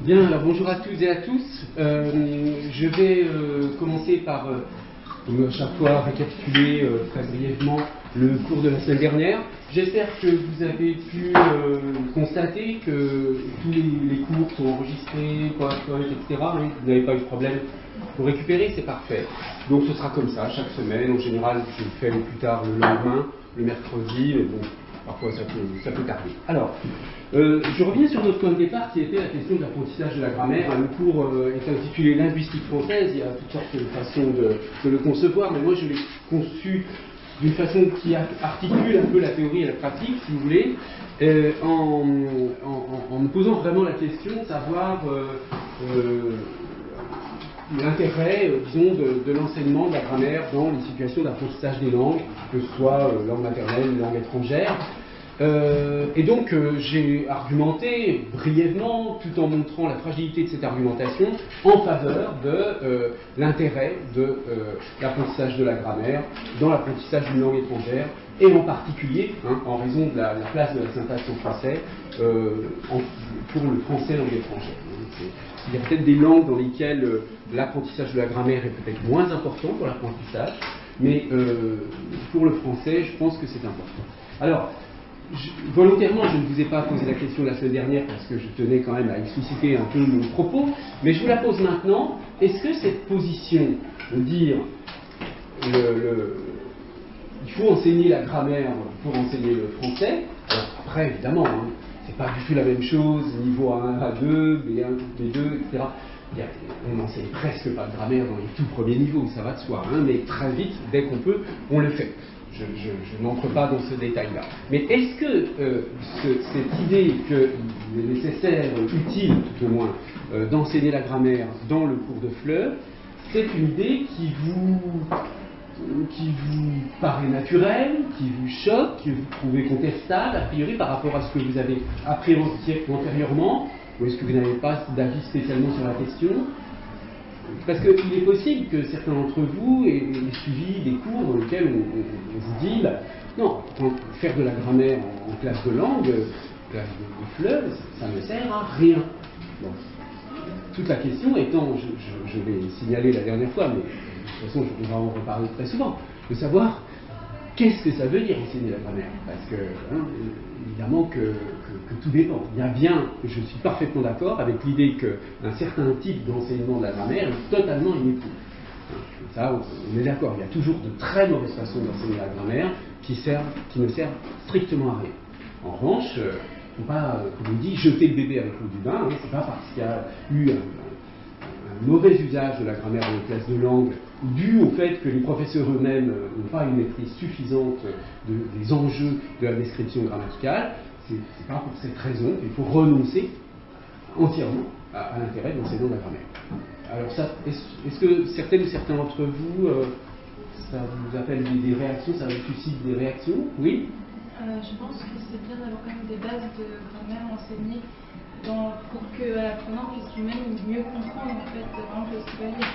Bien, alors bonjour à toutes et à tous. Je vais commencer par, comme à chaque fois, récapituler très brièvement le cours de la semaine dernière. J'espère que vous avez pu constater que tous les cours sont enregistrés, PowerPoint, etc. Hein, vous n'avez pas eu de problème pour récupérer, c'est parfait. Donc ce sera comme ça, chaque semaine. En général, je le fais le plus tard le lendemain, le mercredi, mais bon, parfois ça peut tarder. Alors, je reviens sur notre point de départ qui était la question de l'apprentissage de la grammaire. Le cours est intitulé Linguistique française, il y a toutes sortes de façons de le concevoir, mais moi je l'ai conçu d'une façon qui articule un peu la théorie et la pratique, si vous voulez, en me posant vraiment la question de savoir l'intérêt, disons, de l'enseignement de la grammaire dans les situations d'apprentissage des langues, que ce soit langue maternelle, langue étrangère. Et donc j'ai argumenté brièvement, tout en montrant la fragilité de cette argumentation, en faveur de l'intérêt de l'apprentissage de la grammaire dans l'apprentissage d'une langue étrangère, et en particulier, en raison de la place de la syntaxe en français, pour le français langue étrangère. Il y a peut-être des langues dans lesquelles l'apprentissage de la grammaire est peut-être moins important pour l'apprentissage, mais pour le français, je pense que c'est important. Alors, volontairement, je ne vous ai pas posé la question la semaine dernière parce que je tenais quand même à expliciter un peu mon propos, mais je vous la pose maintenant. Est-ce que cette position de dire il faut enseigner la grammaire pour enseigner le français, alors après évidemment, c'est pas du tout la même chose, niveau A1, A2, B1, B2, etc. On n'enseigne presque pas de grammaire dans les tout premiers niveaux, ça va de soi, mais très vite, dès qu'on peut, on le fait. Je n'entre pas dans ce détail-là. Mais est-ce que cette idée qu'il est nécessaire, utile tout au moins, d'enseigner la grammaire dans le cours de FLE, c'est une idée qui vous paraît naturelle, qui vous choque, que vous trouvez contestable, a priori, par rapport à ce que vous avez appréhendé antérieurement, ou est-ce que vous n'avez pas d'avis spécialement sur la question? Parce qu'il est possible que certains d'entre vous aient suivi des cours dans lesquels on vous dit non, faire de la grammaire en classe de langue, classe de FLE, ça ne sert à rien. Bon. Toute la question étant, je vais signaler la dernière fois, mais de toute façon on va en reparler très souvent, de savoir qu'est-ce que ça veut dire enseigner la grammaire. Parce que, évidemment, que tout dépend. Il y a bien, je suis parfaitement d'accord avec l'idée qu'un certain type d'enseignement de la grammaire est totalement inutile. Ça, on est d'accord. Il y a toujours de très mauvaises façons d'enseigner la grammaire qui ne servent strictement à rien. En revanche, il ne faut pas, comme on dit, jeter le bébé avec l'eau du bain. C'est pas parce qu'il y a eu un mauvais usage de la grammaire dans les classes de langue, dû au fait que les professeurs eux-mêmes n'ont pas une maîtrise suffisante des enjeux de la description grammaticale. C'est pas pour cette raison qu'il faut renoncer entièrement à l'intérêt de l'enseignement de la grammaire. Alors ça, est-ce que certaines ou certains d'entre vous, ça vous appelle des réactions, ça vous suscite des réactions? Oui? Je pense que c'est bien d'avoir quand même des bases de grammaire enseignées pour que l'apprenant puisse lui-même mieux comprendre en fait vraiment ce qu'il va lire.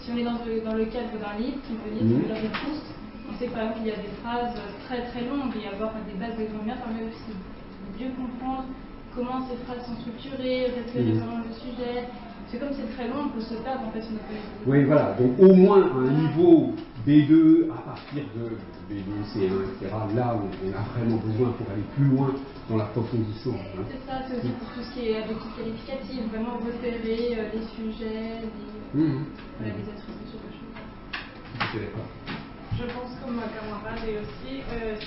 Si on est dans le cadre d'un livre qu'il veut lire, c'est de Proust, on sait par exemple qu'il y a des phrases très très longues et avoir des bases de grammaire permet aussi de mieux comprendre comment ces phrases sont structurées, repérer vraiment le sujet. C'est comme c'est très long, on peut se perdre en fait sur notre livre. Oui, voilà, donc au moins un niveau B2 à partir de B2, C1, etc. Là où on a vraiment besoin pour aller plus loin dans l'approfondissement. C'est ça, c'est aussi pour tout ce qui est adjectif qualificatif, vraiment repérer les sujets, les attributs sur les choses. Je suis d'accord. Je pense comme ma camarade et aussi,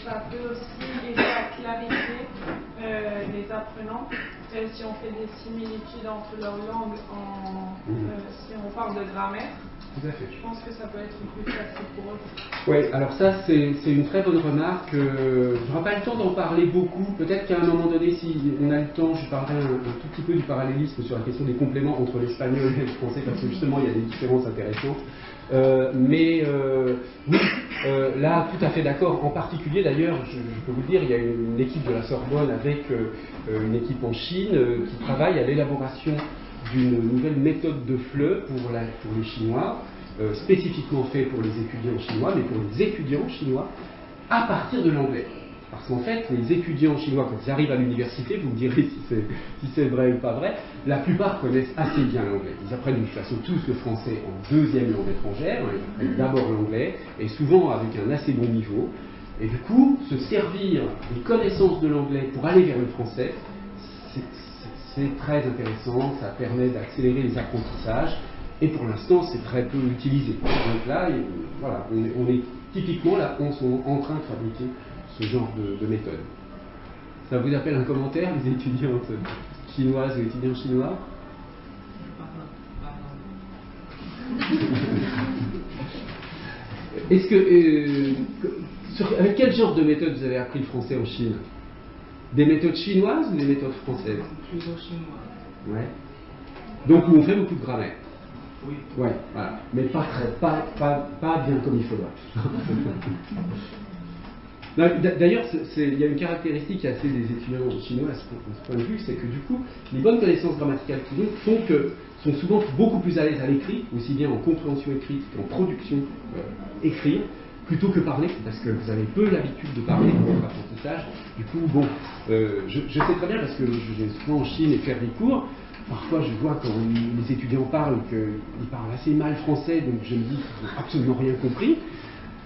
ça peut aussi aider à clarifier les apprenants. Si on fait des similitudes entre leurs langues, si on parle de grammaire, tout à fait. Je pense que ça peut être plus facile pour eux. Oui, alors ça c'est une très bonne remarque. Je n'aurai pas le temps d'en parler beaucoup. Peut-être qu'à un moment donné, si on a le temps, je parlerai un tout petit peu du parallélisme sur la question des compléments entre l'espagnol et le français, parce que justement il y a des différences intéressantes. Oui, là tout à fait d'accord. En particulier d'ailleurs, je peux vous le dire, il y a une équipe de la Sorbonne avec une équipe en Chine qui travaille à l'élaboration d'une nouvelle méthode de FLE pour les Chinois, spécifiquement fait pour les étudiants chinois, mais pour les étudiants chinois à partir de l'anglais. Parce qu'en fait, les étudiants chinois, quand ils arrivent à l'université, vous me direz si c'est vrai ou pas vrai, la plupart connaissent assez bien l'anglais. Ils apprennent de toute façon tous le français en deuxième langue étrangère, hein, ils apprennent d'abord l'anglais, et souvent avec un assez bon niveau. Et du coup, se servir des connaissances de l'anglais pour aller vers le français, c'est très intéressant, ça permet d'accélérer les apprentissages, et pour l'instant, c'est très peu utilisé. Donc là, voilà, on est typiquement là, on est en train de fabriquer ce genre de méthode. Ça vous appelle un commentaire, les étudiantes chinoises ou étudiants chinois? Est-ce que avec quel genre de méthode vous avez appris le français en Chine? Des méthodes chinoises ou des méthodes françaises? Plutôt chinois. Ouais. Donc où on fait beaucoup de grammaire. Oui. Ouais, voilà. Mais pas bien comme il faudra. D'ailleurs, il y a une caractéristique assez des étudiants chinois à ce point de vue, c'est que du coup, les bonnes connaissances grammaticales qu'ils ont font que sont souvent beaucoup plus à l'aise à l'écrit, aussi bien en compréhension écrite qu'en production écrire, plutôt que parler, parce que vous avez peu l'habitude de parler dans votre apprentissage. Du coup, bon, je sais très bien, parce que je vais souvent en Chine et faire des cours, parfois je vois quand les étudiants parlent qu'ils parlent assez mal français, donc je me dis qu'ils n'ont absolument rien compris.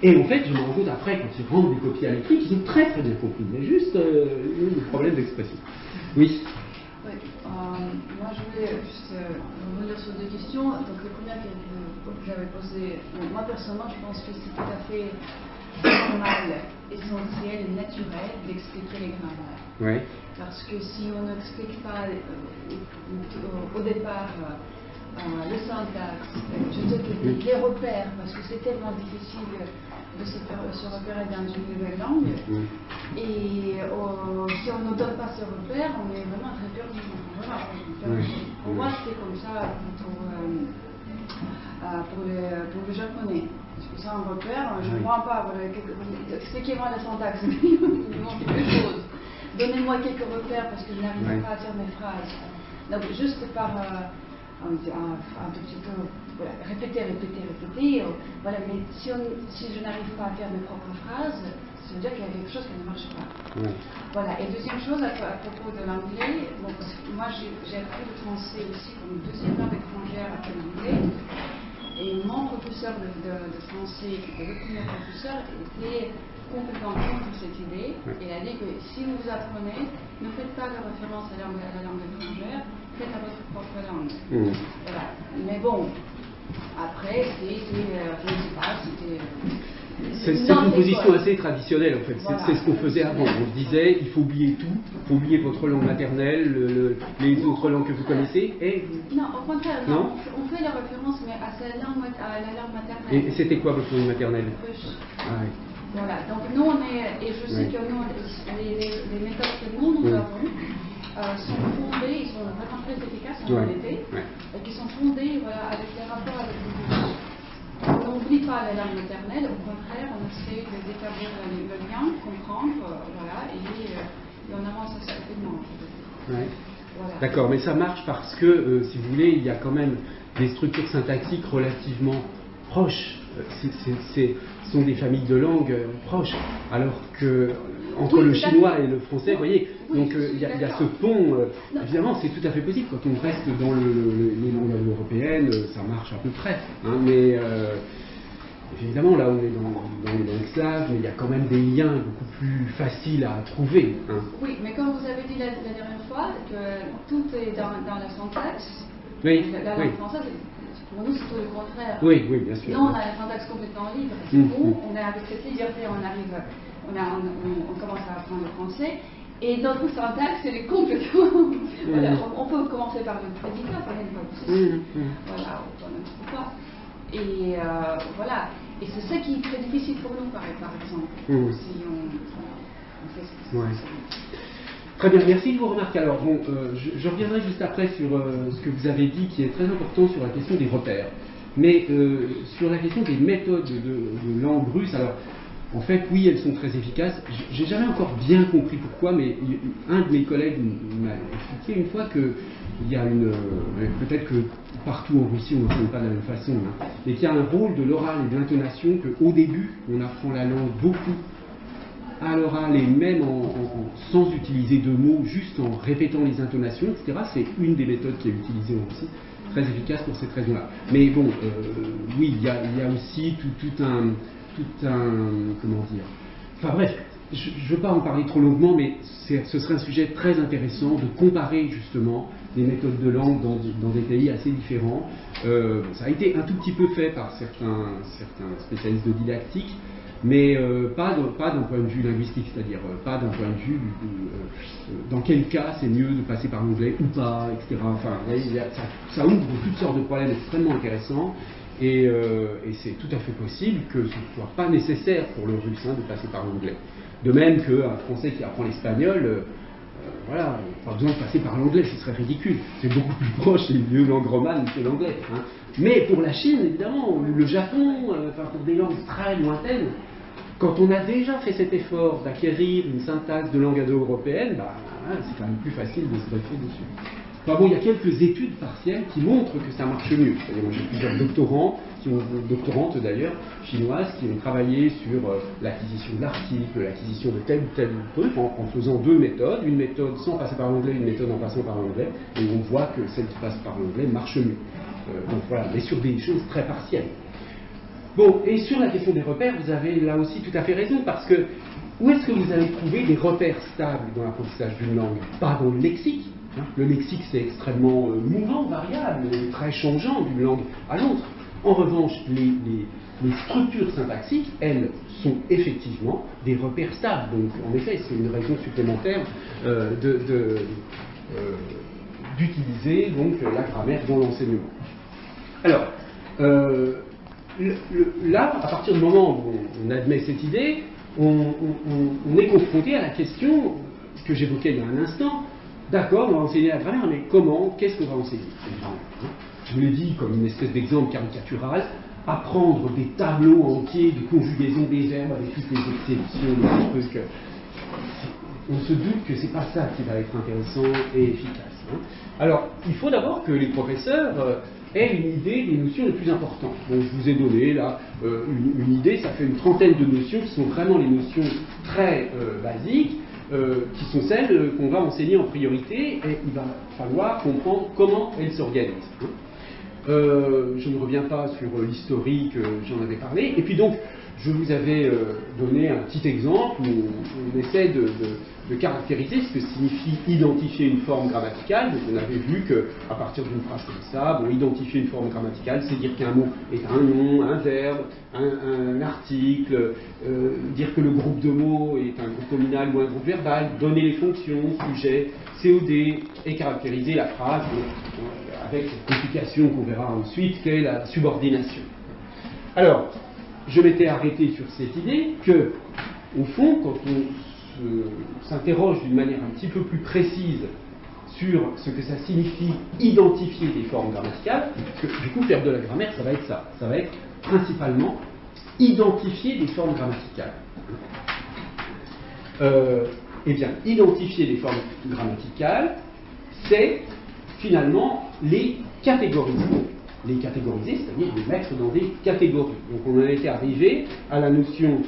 Et en fait, je me rends compte après, quand ils rendent des copies à l'écrit, qu'ils ont très très bien compris. Il y a juste des problèmes d'expression. Oui. Oui, moi je voulais juste revenir sur deux questions. Donc la première que j'avais posée, moi personnellement je pense que c'est tout à fait normal, essentiel et naturel d'expliquer les grammaires. Oui. Parce que si on n'explique pas au départ le syntaxe, les repères, parce que c'est tellement difficile de se repérer dans une nouvelle langue, et si on ne donne pas ce repère, on est vraiment très perdu. Pour moi, c'est comme ça pour le japonais. Parce que c'est un repère, je ne comprends pas. Expliquez-moi le syntaxe, quelque chose. Donnez-moi quelques repères parce que je n'arrive pas à faire mes phrases. Donc, juste par un tout petit peu, voilà, répéter. Voilà, mais si je n'arrive pas à faire mes propres phrases, ça veut dire qu'il y a quelque chose qui ne marche pas. Voilà. Et deuxième chose, à propos de l'anglais, bon, parce que moi j'ai appris le français aussi comme deuxième langue étrangère après l'anglais. Et mon professeur de français, qui était le premier professeur, était complètement contre cette idée. Il a dit que si vous apprenez, ne faites pas de référence à la langue étrangère, faites à votre propre langue. Voilà. Mais bon, après, je ne sais pas, c'était... C'est une position assez traditionnelle en fait, voilà. C'est ce qu'on faisait avant, on se disait il faut oublier tout, il faut oublier votre langue maternelle, les autres langues que vous connaissez, et... Non, au contraire, non. On fait la référence mais à la langue maternelle. Et c'était quoi votre langue maternelle? Russe. Ah, oui. Voilà, donc nous on est, et je sais que nous, les méthodes que nous avons sont fondées, ils sont vraiment très efficaces en réalité, et qui sont fondées avec les rapports avec les Russes. On n'oublie pas la langue maternelle, au contraire, on essaie d'établir le lien, comprendre, voilà, et on avance assez rapidement. Ouais. Voilà. D'accord, mais ça marche parce que, si vous voulez, il y a quand même des structures syntaxiques relativement proches. Ce sont des familles de langues proches, alors que entre le chinois et le français, vous voyez, donc il y a ce pont, évidemment c'est tout à fait possible, quand on reste dans les langues européennes, ça marche à peu près, hein, mais évidemment là on est dans les langues slaves, mais il y a quand même des liens beaucoup plus faciles à trouver. Hein. Oui, mais comme vous avez dit la dernière fois, que tout est dans la syntaxe, la langue française, pour nous, c'est tout le contraire. Oui, bien sûr. Nous, on a la syntaxe complètement libre. Nous, on est avec cette liberté, on commence à apprendre le français. Et notre syntaxe, elle est complètement... Voilà, on peut commencer par le prédicat, par exemple. Voilà, ou n'importe quoi. Et voilà. Et c'est ça qui est très difficile pour nous, par exemple. Si on fait ce que Très bien, merci de vos remarques. Alors, bon, je reviendrai juste après sur ce que vous avez dit, qui est très important sur la question des repères. Mais sur la question des méthodes de langue russe, alors, en fait, oui, elles sont très efficaces. J'ai jamais encore bien compris pourquoi, mais un de mes collègues m'a expliqué une fois qu'il y a peut-être que partout en Russie, on ne fait pas de la même façon, hein, mais qu'il y a un rôle de l'oral et de l'intonation, qu'au début, on apprend la langue beaucoup à l'oral et même sans utiliser de mots, juste en répétant les intonations, etc. C'est une des méthodes qui est utilisée aussi, très efficace pour cette raison-là. Mais bon, oui, il y a aussi tout un comment dire, enfin bref, je ne veux pas en parler trop longuement, mais ce serait un sujet très intéressant de comparer justement des méthodes de langue dans des pays assez différents. Ça a été un tout petit peu fait par certains spécialistes de didactique, mais pas d'un point de vue linguistique, c'est-à-dire pas d'un point de vue dans quel cas c'est mieux de passer par l'anglais ou pas, etc. Enfin, ça ouvre toutes sortes de problèmes extrêmement intéressants. Et c'est tout à fait possible que ce ne soit pas nécessaire pour le russe de passer par l'anglais. De même qu'un Français qui apprend l'espagnol, voilà, pas besoin de passer par l'anglais, ce serait ridicule. C'est beaucoup plus proche des vieux langues romanes que l'anglais. Hein. Mais pour la Chine, évidemment, ou le Japon, enfin pour des langues très lointaines, quand on a déjà fait cet effort d'acquérir une syntaxe de langue indo-européenne, bah, c'est quand même plus facile de se greffer dessus. Enfin bon, il y a quelques études partielles qui montrent que ça marche mieux. C'est-à-dire, moi j'ai plusieurs doctorantes d'ailleurs, chinoises, qui ont travaillé sur l'acquisition de l'article, l'acquisition de tel ou tel truc, en faisant deux méthodes, une méthode sans passer par l'anglais, une méthode en passant par l'anglais, et on voit que celle qui passe par l'anglais marche mieux. Donc voilà, mais sur des choses très partielles. Bon, et sur la question des repères, vous avez là aussi tout à fait raison, parce que où est-ce que vous allez trouver des repères stables dans l'apprentissage d'une langue? Pas dans le lexique. Le lexique, c'est extrêmement mouvant, variable, très changeant d'une langue à l'autre. En revanche, les structures syntaxiques, elles, sont effectivement des repères stables. Donc, en effet, c'est une raison supplémentaire d'utiliser donc la grammaire dans l'enseignement. Alors, là, à partir du moment où on admet cette idée, on est confronté à la question que j'évoquais il y a un instant. D'accord, on va enseigner la grammaire, mais comment? Qu'est-ce qu'on va enseigner? Je vous l'ai dit comme une espèce d'exemple caricatural, apprendre des tableaux entiers de conjugaison des verbes avec toutes les exceptions, des trucs. On se doute que c'est pas ça qui va être intéressant et efficace. Alors, il faut d'abord que les professeurs aient une idée des notions les plus importantes. Donc, je vous ai donné là une idée, ça fait une trentaine de notions qui sont vraiment les notions très basiques. Qui sont celles qu'on va enseigner en priorité, et il va falloir comprendre comment elles s'organisent. Je ne reviens pas sur l'historique, j'en avais parlé, et puis donc je vous avais donné un petit exemple où on essaie de caractériser ce que signifie identifier une forme grammaticale. Donc on avait vu qu'à partir d'une phrase comme ça, bon, identifier une forme grammaticale, c'est dire qu'un mot est un nom, un verbe, un article, dire que le groupe de mots est un groupe nominal ou un groupe verbal, donner les fonctions, sujet, COD, et caractériser la phrase avec cette complication qu'on verra ensuite, qu'est la subordination. Alors, je m'étais arrêté sur cette idée que, au fond, quand on s'interroge d'une manière un petit peu plus précise sur ce que ça signifie identifier des formes grammaticales, que, du coup, faire de la grammaire, ça va être ça. Ça va être principalement identifier des formes grammaticales. Eh bien, identifier des formes grammaticales, c'est finalement les catégoriser. Les catégoriser, c'est-à-dire les mettre dans des catégories. Donc on en était arrivé à la notion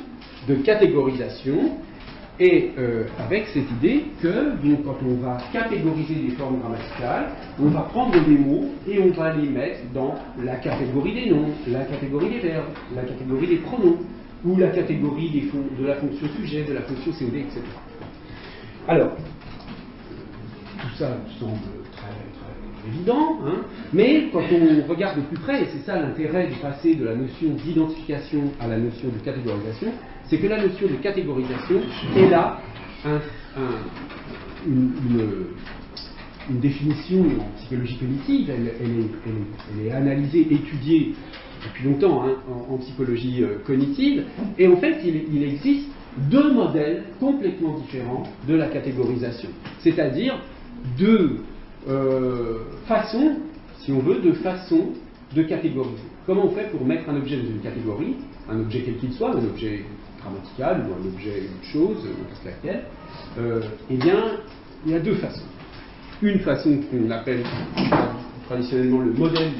de catégorisation, et avec cette idée que donc, quand on va catégoriser des formes grammaticales, on va prendre des mots et on va les mettre dans la catégorie des noms, la catégorie des verbes, la catégorie des pronoms, ou la catégorie de la fonction sujet, de la fonction COD, etc. Alors, tout ça semble très évident, hein, mais quand on regarde de plus près, et c'est ça l'intérêt de passer de la notion d'identification à la notion de catégorisation, c'est que la notion de catégorisation est là une définition en psychologie cognitive, elle est analysée, étudiée depuis longtemps hein, en psychologie cognitive, et en fait il existe deux modèles complètement différents de la catégorisation, c'est-à-dire deux façons, si on veut, de façons de catégoriser. Comment on fait pour mettre un objet dans une catégorie, un objet quel qu'il soit, un objet grammatical ou un objet, une chose, n'importe laquelle, eh bien, il y a deux façons. Une façon qu'on appelle traditionnellement le modèle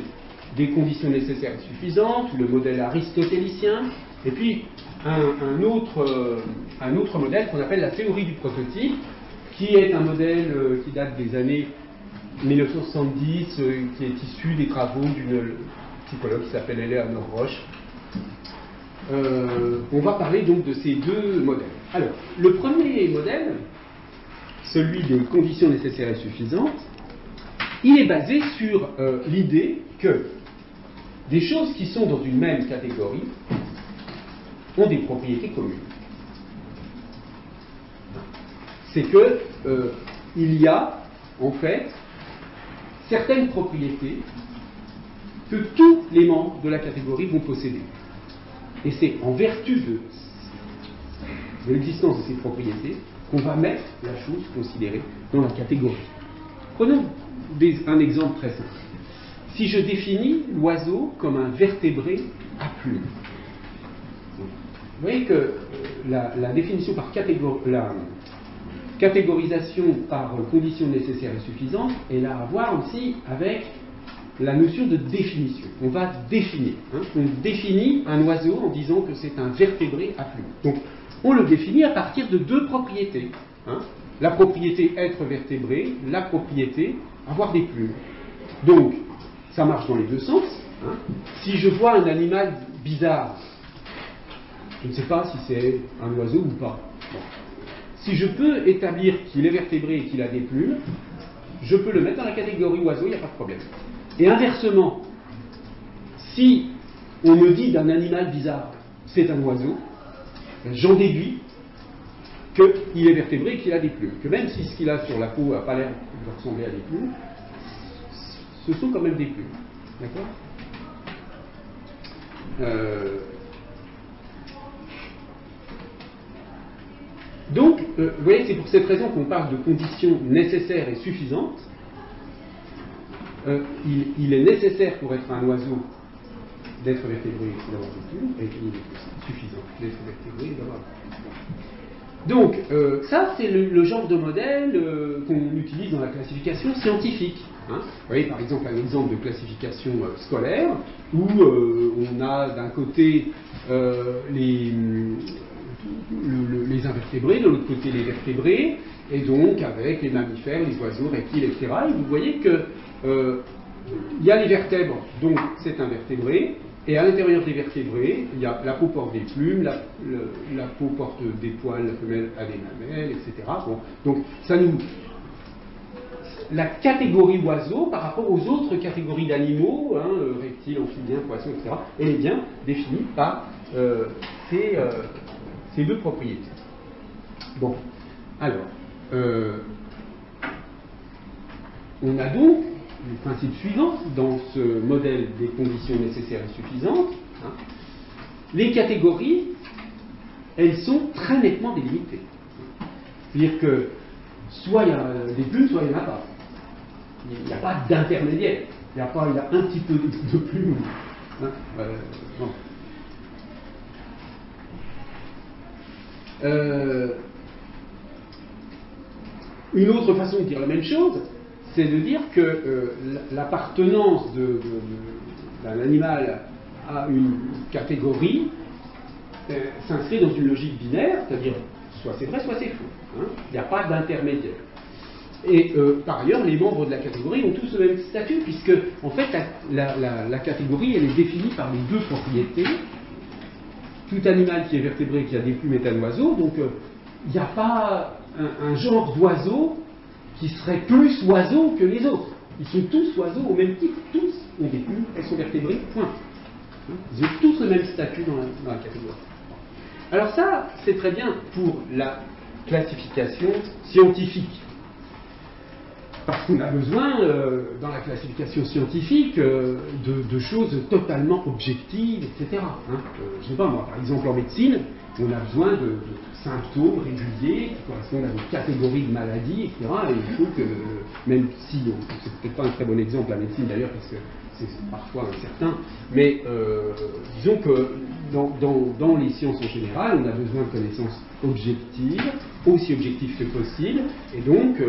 des conditions nécessaires et suffisantes, ou le modèle aristotélicien, et puis un autre modèle qu'on appelle la théorie du prototype, qui est un modèle qui date des années 1970, qui est issu des travaux d'une psychologue qui s'appelle Eleanor Roche. On va parler donc de ces deux modèles. Alors, le premier modèle, celui des conditions nécessaires et suffisantes, il est basé sur l'idée que des choses qui sont dans une même catégorie ont des propriétés communes. C'est que il y a en fait certaines propriétés que tous les membres de la catégorie vont posséder. Et c'est en vertu de l'existence de ces propriétés qu'on va mettre la chose considérée dans la catégorie. Prenons un exemple très simple. Si je définis l'oiseau comme un vertébré à plumes, vous voyez que la définition par la catégorisation par conditions nécessaires et suffisantes est là à voir aussi avec la notion de définition. On va définir. On définit un oiseau en disant que c'est un vertébré à plumes. Donc, on le définit à partir de deux propriétés. La propriété être vertébré, la propriété avoir des plumes. Donc, ça marche dans les deux sens. Si je vois un animal bizarre, je ne sais pas si c'est un oiseau ou pas. Bon. Si je peux établir qu'il est vertébré et qu'il a des plumes, je peux le mettre dans la catégorie oiseau, il n'y a pas de problème. Et inversement, si on me dit d'un animal bizarre, c'est un oiseau, j'en déduis qu'il est vertébré et qu'il a des plumes. Que même si ce qu'il a sur la peau n'a pas l'air de ressembler à des plumes, ce sont quand même des plumes. D'accord ? Donc, vous voyez, c'est pour cette raison qu'on parle de conditions nécessaires et suffisantes. Il est nécessaire pour être un oiseau d'être vertébré et d'avoir des plumes, et il est suffisant d'être vertébré et d'avoir des plumes. Donc, ça, c'est le genre de modèle qu'on utilise dans la classification scientifique. Vous voyez, par exemple, un exemple de classification scolaire, où on a d'un côté les invertébrés, de l'autre côté les vertébrés, et donc avec les mammifères, les oiseaux, reptiles, etc. Et vous voyez que il y a les vertèbres, donc c'est un vertébré, et à l'intérieur des vertébrés, il y a la peau porte des plumes, la peau porte des poils, la femelle a des mamelles, etc. Bon, donc ça nous... La catégorie oiseau par rapport aux autres catégories d'animaux, reptiles, amphibiens, poissons, etc., elle est bien définie par ces deux propriétés. Bon, alors, on a donc le principe suivant dans ce modèle des conditions nécessaires et suffisantes. Les catégories, elles sont très nettement délimitées. C'est-à-dire que soit il y a des plumes, soit il n'y en a pas. Il n'y a pas d'intermédiaire. Il y a un petit peu de plumes. Bon. Une autre façon de dire la même chose, c'est de dire que l'appartenance d'un animal à une catégorie s'inscrit dans une logique binaire, c'est-à-dire soit c'est vrai, soit c'est faux. Il n'y a pas d'intermédiaire. Et par ailleurs, les membres de la catégorie ont tous le même statut, puisque en fait la catégorie elle est définie par les deux propriétés. Tout animal qui est vertébré, qui a des plumes, est un oiseau, donc il n'y a pas un genre d'oiseau qui serait plus oiseau que les autres. Ils sont tous oiseaux au même titre, tous ont des plumes, elles sont vertébrées, point. Ils ont tous le même statut dans la catégorie. Alors ça, c'est très bien pour la classification scientifique. Parce qu'on a besoin, dans la classification scientifique, de choses totalement objectives, etc. Je ne sais pas, moi, par exemple, en médecine, on a besoin de symptômes réguliers qui correspondent à une catégorie de maladies, etc. Et il faut que, même si, c'est peut-être pas un très bon exemple, la médecine d'ailleurs, parce que c'est parfois incertain, mais disons que dans les sciences en général, on a besoin de connaissances objectives, aussi objectives que possible, et donc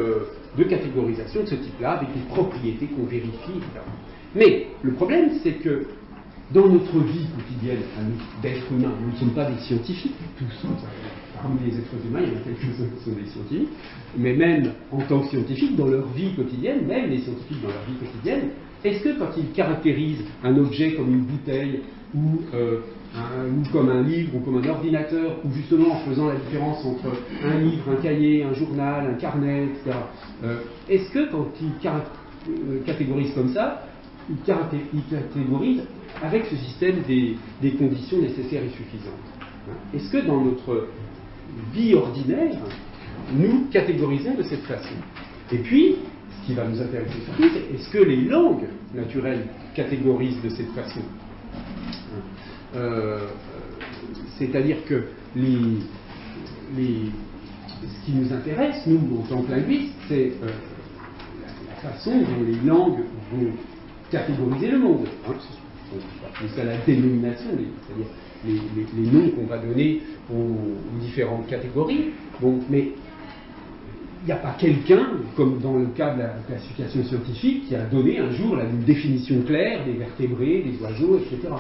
de catégorisation de ce type-là, avec des propriétés qu'on vérifie, etc. Mais le problème, c'est que dans notre vie quotidienne, à nous, d'êtres humains, nous ne sommes pas des scientifiques, tous. Parmi les êtres humains, il y en a quelques-uns qui sont des scientifiques, mais même en tant que scientifiques, dans leur vie quotidienne, même les scientifiques dans leur vie quotidienne, est-ce que quand ils caractérisent un objet comme une bouteille, ou comme un livre, ou comme un ordinateur, ou justement en faisant la différence entre un livre, un cahier, un journal, un carnet, etc., est-ce que quand ils catégorisent comme ça, ils catégorisent avec ce système des conditions nécessaires et suffisantes? Est-ce que dans notre vie ordinaire, nous catégorisons de cette façon? Et puis, ce qui va nous intéresser surtout, c'est est-ce que les langues naturelles catégorisent de cette façon? C'est-à-dire que ce qui nous intéresse, nous, en tant que linguistes, c'est la façon dont les langues vont catégoriser le monde. C'est la dénomination, c'est-à-dire les noms qu'on va donner aux différentes catégories. Bon, mais il n'y a pas quelqu'un, comme dans le cas de la classification scientifique, qui a donné un jour une définition claire des vertébrés, des oiseaux, etc.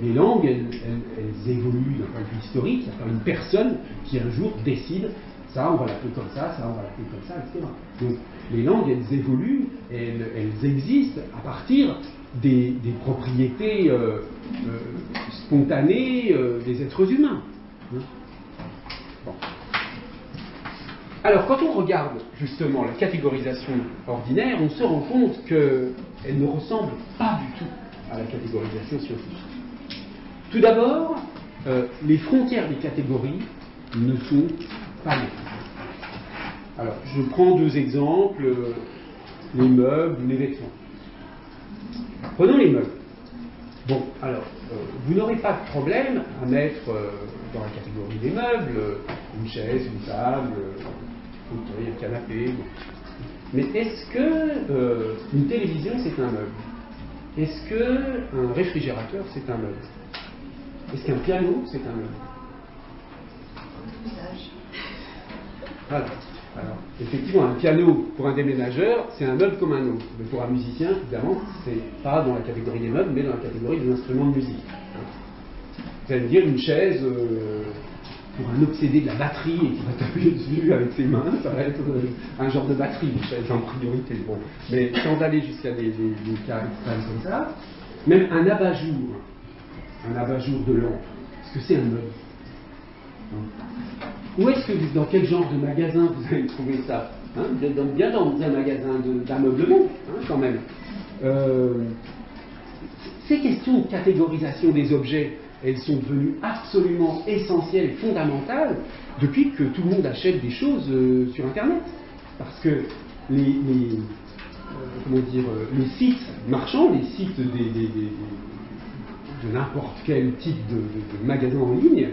Les langues, elles évoluent d'un point de vue historique. Il n'y a pas une personne qui un jour décide ça, on va l'appeler comme ça on va l'appeler comme ça, etc. Donc les langues, elles évoluent, elles existent à partir des propriétés spontanées des êtres humains. Bon. Alors, quand on regarde justement la catégorisation ordinaire, on se rend compte qu'elle ne ressemble pas du tout à la catégorisation scientifique. Tout d'abord, les frontières des catégories ne sont pas les mêmes. Alors, je prends deux exemples, les meubles ou les vêtements. Prenons les meubles. Bon, alors, vous n'aurez pas de problème à mettre dans la catégorie des meubles une chaise, une table, un canapé. Bon. Mais est-ce que une télévision c'est un meuble? Est-ce qu'un réfrigérateur c'est un meuble? Est-ce qu'un piano c'est un meuble? Voilà. Alors, effectivement, un piano pour un déménageur, c'est un meuble comme un autre. Mais pour un musicien, évidemment, c'est pas dans la catégorie des meubles, mais dans la catégorie des instruments de musique. Vous allez me dire, une chaise, pour un obsédé de la batterie et qui va taper dessus avec ses mains, ça va être un genre de batterie, une chaise en priorité. Bon. Mais sans aller jusqu'à des cas extrêmes comme ça, même un abat-jour de lampe, est-ce que c'est un meuble? Où est-ce que dans quel genre de magasin vous allez trouver ça? Vous êtes bien dans un magasin d'ameublement, quand même. Ces questions de catégorisation des objets, elles sont devenues absolument essentielles et fondamentales depuis que tout le monde achète des choses sur Internet. Parce que les sites marchands, les sites de n'importe quel type de magasin en ligne,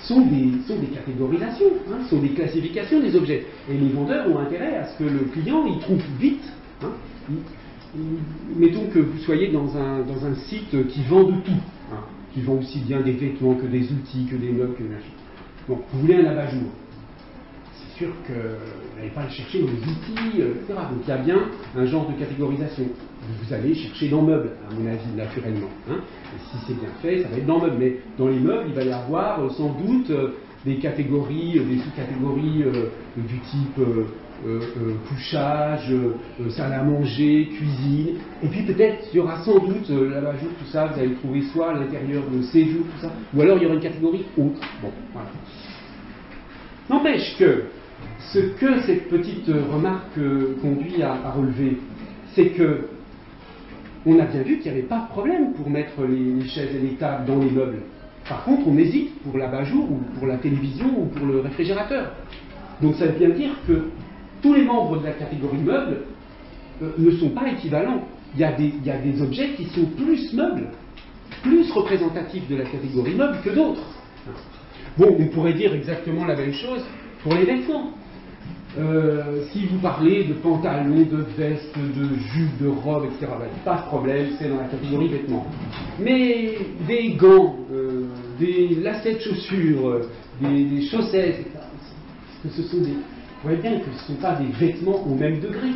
sont des catégorisations, sont des classifications des objets. Et les vendeurs ont intérêt à ce que le client y trouve vite. Mettons que vous soyez dans un site qui vend de tout, qui vend aussi bien des vêtements que des outils, que des meubles, que des machines. Bon, vous voulez un abat-jour. C'est sûr que vous n'allez pas le chercher dans les outils, etc. Donc il y a bien un genre de catégorisation. Vous allez chercher dans meubles, à mon avis, naturellement. Et si c'est bien fait, ça va être dans meubles. Mais dans les meubles, il va y avoir sans doute des catégories, des sous-catégories du type couchage, salle à manger, cuisine. Et puis peut-être, il y aura sans doute l'abat-jour, tout ça, vous allez trouver soit à l'intérieur de séjour, tout ça, ou alors il y aura une catégorie autre. Bon, voilà. N'empêche que ce que cette petite remarque conduit à relever, c'est que on a bien vu qu'il n'y avait pas de problème pour mettre les chaises et les tables dans les meubles. Par contre, on hésite pour l'abat-jour ou pour la télévision ou pour le réfrigérateur. Donc ça veut bien dire que tous les membres de la catégorie meubles ne sont pas équivalents. Il y a des objets qui sont plus meubles, plus représentatifs de la catégorie meubles que d'autres. Bon, on pourrait dire exactement la même chose pour les vêtements. Si vous parlez de pantalons, de vestes, de jupes, de robes, etc., pas de problème, c'est dans la catégorie vêtements. Mais des gants, des lacets de chaussures, des chaussettes, etc., vous voyez bien que ce ne sont pas des vêtements au même degré.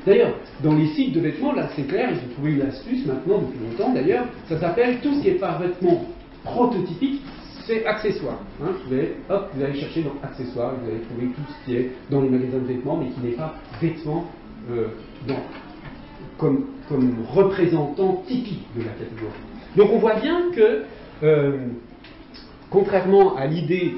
D'ailleurs, dans les sites de vêtements, là c'est clair, ils ont trouvé une astuce maintenant, depuis longtemps d'ailleurs, ça s'appelle tout ce qui n'est pas vêtement prototypique, c'est accessoire. Hein. Vous allez chercher dans accessoires, vous allez trouver tout ce qui est dans les magasins de vêtements, mais qui n'est pas vêtements comme représentant typique de la catégorie. Donc on voit bien que, contrairement à l'idée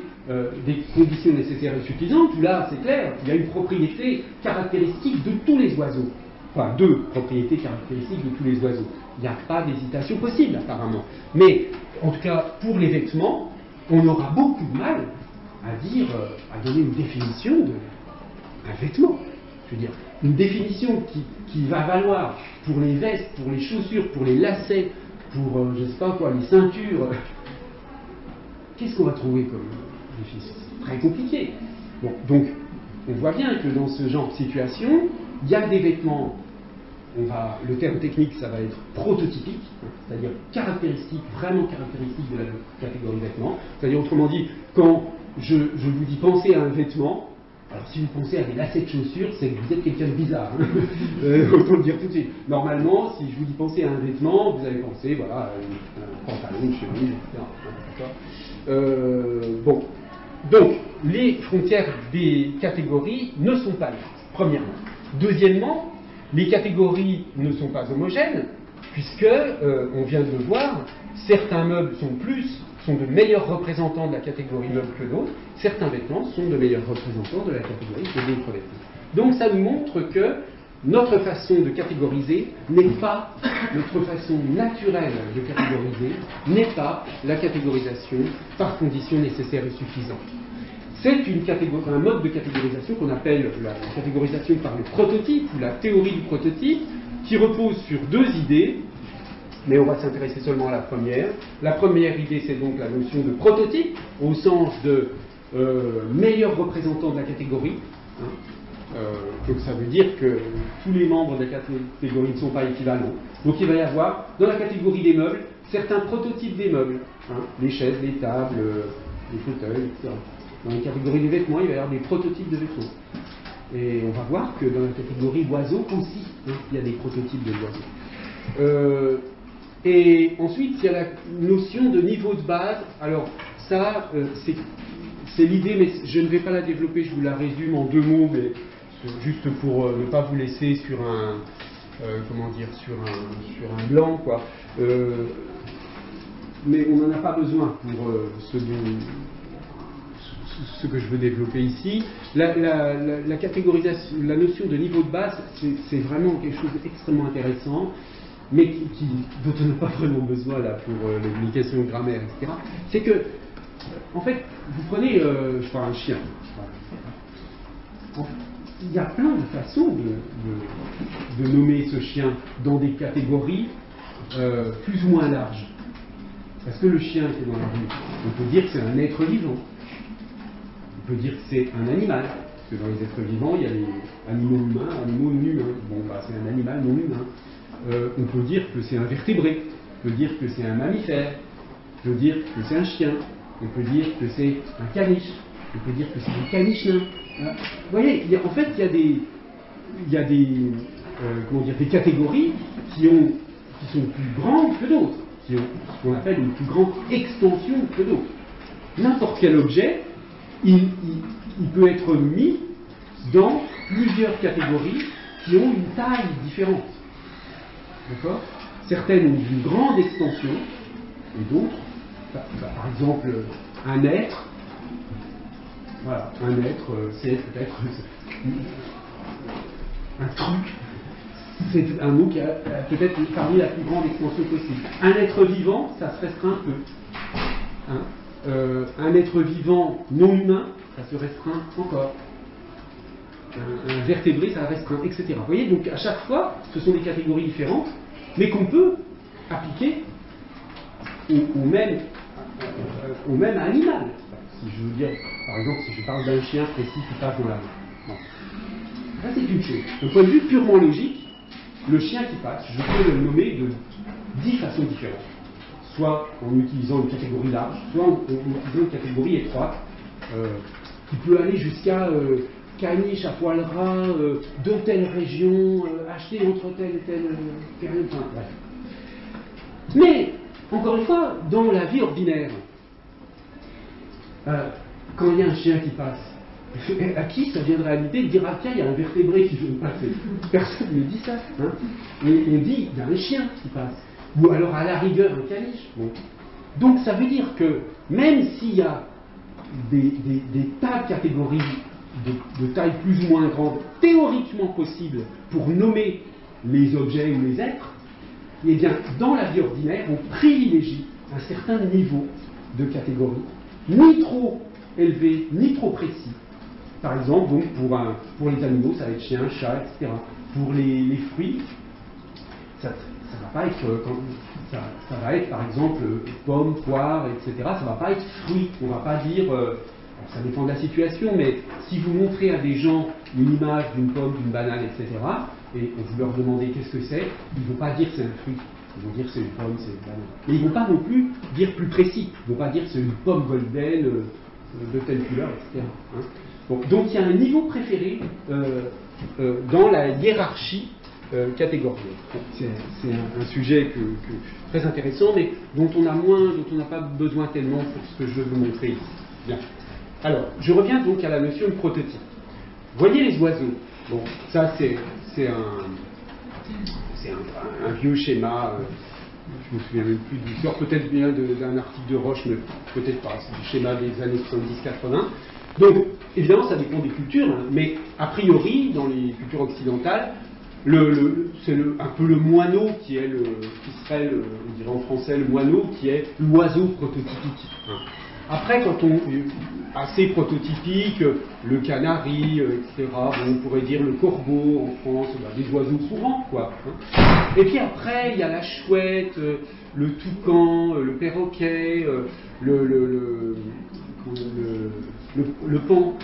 des conditions nécessaires et suffisantes, là c'est clair, il y a une propriété caractéristique de tous les oiseaux. Enfin, deux propriétés caractéristiques de tous les oiseaux. Il n'y a pas d'hésitation possible apparemment. Mais, en tout cas, pour les vêtements, on aura beaucoup de mal à dire, à donner une définition d'un vêtement. Je veux dire, une définition qui va valoir pour les vestes, pour les chaussures, pour les lacets, pour, je ne sais pas quoi, les ceintures. Qu'est-ce qu'on va trouver comme définition? C'est très compliqué. Bon, donc, on voit bien que dans ce genre de situation, il y a des vêtements, le terme technique, ça va être prototypique, c'est-à-dire caractéristique, vraiment caractéristique de la catégorie vêtements. C'est-à-dire, autrement dit, quand je vous dis penser à un vêtement, alors si vous pensez à des lacets de chaussures, c'est que vous êtes quelqu'un de bizarre. Hein. Autant le dire tout de suite. Normalement, si je vous dis penser à un vêtement, vous allez penser, voilà, un pantalon, une chemise, etc. Bon. Donc, les frontières des catégories ne sont pas nettes, premièrement. Deuxièmement, les catégories ne sont pas homogènes, puisque, on vient de le voir, certains meubles sont de meilleurs représentants de la catégorie meuble que d'autres, certains vêtements sont de meilleurs représentants de la catégorie que d'autres vêtements. Donc ça nous montre que notre façon de catégoriser n'est pas, notre façon naturelle de catégoriser n'est pas la catégorisation par conditions nécessaires et suffisantes. C'est un mode de catégorisation qu'on appelle la catégorisation par le prototype ou la théorie du prototype, qui repose sur deux idées, mais on va s'intéresser seulement à la première. La première idée, c'est donc la notion de prototype, au sens de meilleur représentant de la catégorie. Hein. Donc ça veut dire que tous les membres de la catégorie ne sont pas équivalents. Donc il va y avoir, dans la catégorie des meubles, certains prototypes des meubles. Hein. Les chaises, les tables, les fauteuils, etc. Dans les catégories des vêtements, il va y avoir des prototypes de vêtements. Et on va voir que dans la catégorie oiseaux aussi, hein, il y a des prototypes de oiseaux. Et ensuite, il y a la notion de niveau de base. Alors, ça, c'est l'idée, mais je ne vais pas la développer, je vous la résume en deux mots, mais juste pour ne pas vous laisser sur un, sur un blanc, quoi. Mais on n'en a pas besoin pour ce que je veux développer ici. La catégorisation, la notion de niveau de base, c'est vraiment quelque chose d'extrêmement intéressant, mais dont on n'a pas vraiment besoin là pour l'application de grammaire, etc. C'est que, en fait, vous prenez, je sais pas, un chien. Il y a plein de façons de nommer ce chien dans des catégories plus ou moins larges. Parce que le chien qui est dans la rue, on peut dire que c'est un être vivant. On peut dire que c'est un animal. Parce que dans les êtres vivants, il y a les animaux humains, animaux non humains. Bon, bah, c'est un animal non humain. On peut dire que c'est un vertébré. On peut dire que c'est un mammifère. On peut dire que c'est un chien. On peut dire que c'est un caniche. On peut dire que c'est un caniche nain. Vous voyez, en fait, il y a des catégories qui sont plus grandes que d'autres, qui ont ce qu'on appelle une plus grande extension que d'autres. N'importe quel objet, il peut être mis dans plusieurs catégories qui ont une taille différente. D'accord ? Certaines ont une grande extension, et d'autres, par exemple, un être. Voilà, un être, c'est peut-être un truc. C'est un mot qui a peut-être parmi la plus grande extension possible. Un être vivant, ça se restreint un peu. Hein, un être vivant non humain, ça se restreint encore. Un vertébré, ça restreint, etc. Vous voyez, donc à chaque fois, ce sont des catégories différentes, mais qu'on peut appliquer au même animal. Si je veux dire, par exemple, si je parle d'un chien précis qui passe dans la rue. Bon. Ça, c'est une chose. D'un point de vue purement logique, le chien qui passe, je peux le nommer de 10 façons différentes. Soit en utilisant une catégorie large, soit en utilisant une catégorie étroite, qui peut aller jusqu'à caniche à poil ras de telle région, acheté entre telle et telle période. Enfin, bref. Mais, encore une fois, dans la vie ordinaire, quand il y a un chien qui passe, à qui ça viendrait à l'idée de dire ah tiens, il y a un vertébré qui vient de passer? Personne ne dit ça. Hein. On dit il y a un chien qui passe. Ou alors à la rigueur un caniche. Bon. Donc ça veut dire que même s'il y a des tas de catégories de taille plus ou moins grande, théoriquement possibles pour nommer les objets ou les êtres, eh bien dans la vie ordinaire, on privilégie un certain niveau de catégorie, ni trop élevé, ni trop précis. Par exemple, donc, pour les animaux, ça va être chien, chat, etc. Pour les fruits, ça va pas être, ça va être par exemple pomme, poire, etc. Ça va pas être fruit. On va pas dire, ça dépend de la situation, mais si vous montrez à des gens une image d'une pomme, d'une banane, etc., et vous leur demandez qu'est-ce que c'est, ils vont pas dire c'est un fruit. Ils vont dire c'est une pomme, c'est une banane. Mais ils vont pas non plus dire plus précis. Ils vont pas dire c'est une pomme golden de telle couleur, etc. Hein. Bon, donc il y a un niveau préféré dans la hiérarchie catégorielle. Bon, c'est un sujet très intéressant, mais dont on n'a pas besoin tellement pour ce que je veux vous montrer ici. Bien. Alors, je reviens donc à la notion de prototype. Voyez les oiseaux. Bon, ça c'est un vieux schéma. Je me souviens même plus du sort, peut-être bien d'un article de Roche, mais peut-être pas. C'est du schéma des années 70-80. Donc, évidemment, ça dépend des cultures, hein, mais a priori, dans les cultures occidentales, c'est un peu le moineau qui serait, on dirait en français, le moineau qui est l'oiseau prototypique. Hein. Après, quand assez prototypique, le canari, etc., on pourrait dire le corbeau en France, des oiseaux courants, quoi. Hein. Et puis après, il y a la chouette, le toucan, le perroquet, le paon,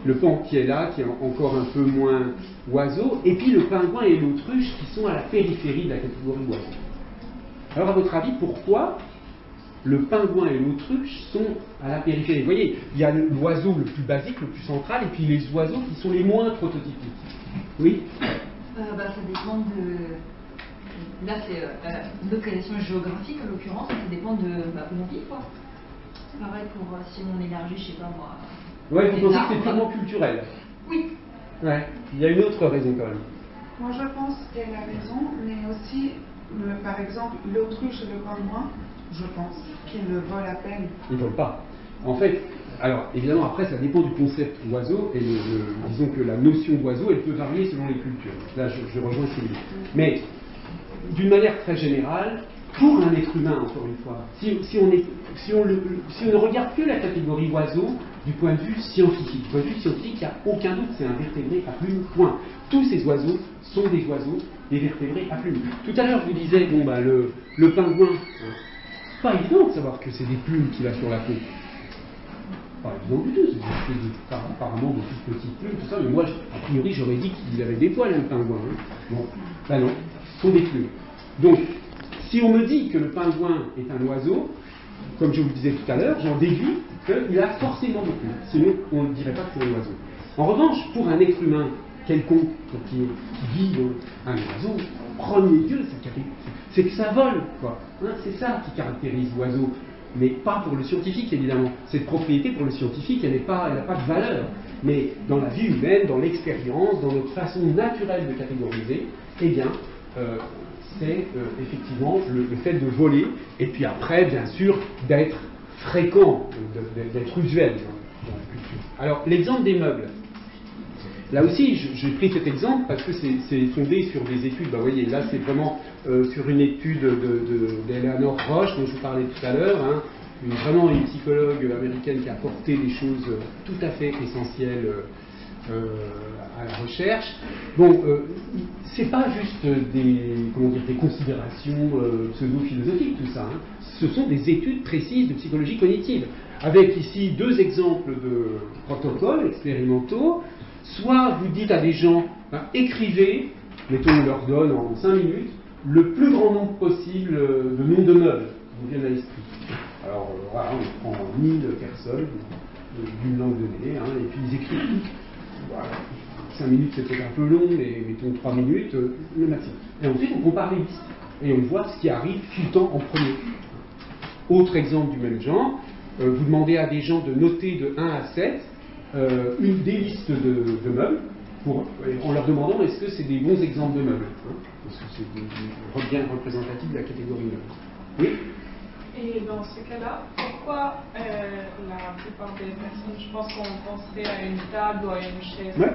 le paon qui est là, qui est encore un peu moins oiseau, et puis le pingouin et l'autruche qui sont à la périphérie de la catégorie oiseau. Alors à votre avis, pourquoi le pingouin et l'autruche sont à la périphérie? Vous voyez, il y a l'oiseau le plus basique, le plus central, et puis les oiseaux qui sont les moins prototypiques. Oui? Ça dépend de... Là, c'est une localisation géographique, en l'occurrence, ça dépend de où on vit, quoi. Pareil pour si on élargit, je sais pas moi... Ouais, vous pensez que c'est purement culturel? Oui. Ouais, il y a une autre raison quand même. Moi je pense qu'elle a raison, mais aussi, par exemple, l'autruche et le pingouin, je pense qu'ils ne volent à peine. Ils ne volent pas. En fait, alors évidemment après ça dépend du concept oiseau, et disons que la notion d'oiseau elle peut varier selon les cultures. Là je rejoins Sylvie. Mais d'une manière très générale, pour un être humain, encore une fois, si on ne regarde que la catégorie oiseau du point de vue scientifique, il n'y a aucun doute, c'est un vertébré à plumes, point. Tous ces oiseaux sont des oiseaux, des vertébrés à plumes. Tout à l'heure je vous disais, le pingouin, c'est pas évident de savoir que c'est des plumes qu'il a sur la peau. Pas évident du tout, c'est apparemment de toutes petites plumes, tout ça, mais moi, a priori, j'aurais dit qu'il avait des poils, le pingouin. Hein. Bon, ben non, ce sont des plumes. Donc, si on me dit que le pingouin est un oiseau, comme je vous le disais tout à l'heure, j'en déduis qu'il a forcément des plumes, sinon on ne dirait pas que c'est un oiseau. En revanche, pour un être humain quelconque, qui vit un oiseau, premier Dieu, c'est que ça vole, quoi. Hein, c'est ça qui caractérise l'oiseau. Mais pas pour le scientifique, évidemment. Cette propriété, pour le scientifique, elle n'a pas de valeur. Mais dans la vie humaine, dans l'expérience, dans notre façon naturelle de catégoriser, eh bien, c'est effectivement le fait de voler, et puis après, bien sûr, d'être fréquent, d'être usuel dans la culture. Alors, l'exemple des meubles. Là aussi, j'ai pris cet exemple parce que c'est fondé sur des études. Vous voyez, là, c'est vraiment sur une étude d'Eleanor Roche, dont je vous parlais tout à l'heure, hein, vraiment une psychologue américaine qui a apporté des choses tout à fait essentielles à la recherche. Bon, c'est pas juste des considérations pseudo-philosophiques, tout ça. Hein. Ce sont des études précises de psychologie cognitive, avec ici 2 exemples de protocoles expérimentaux. Soit vous dites à des gens, écrivez, mettons, on leur donne en 5 minutes, le plus grand nombre possible de noms de meubles qui vous viennent à l'esprit. Alors voilà, on prend 1000 personnes, d'une langue donnée, hein, et puis ils écrivent tout. Voilà. 5 minutes c'est peut-être un peu long, mais mettons 3 minutes, le maximum. Et ensuite on compare les listes, et on voit ce qui arrive tout le temps en premier. Autre exemple du même genre, vous demandez à des gens de noter de 1 à 7 des listes de meubles, en leur demandant est-ce que c'est des bons exemples de meubles, hein, est-ce que c'est bien représentatif de la catégorie meubles. Oui. Et dans ce cas-là, pourquoi la plupart des personnes, je pense qu'on penserait à une table ou à une chaise? Ouais.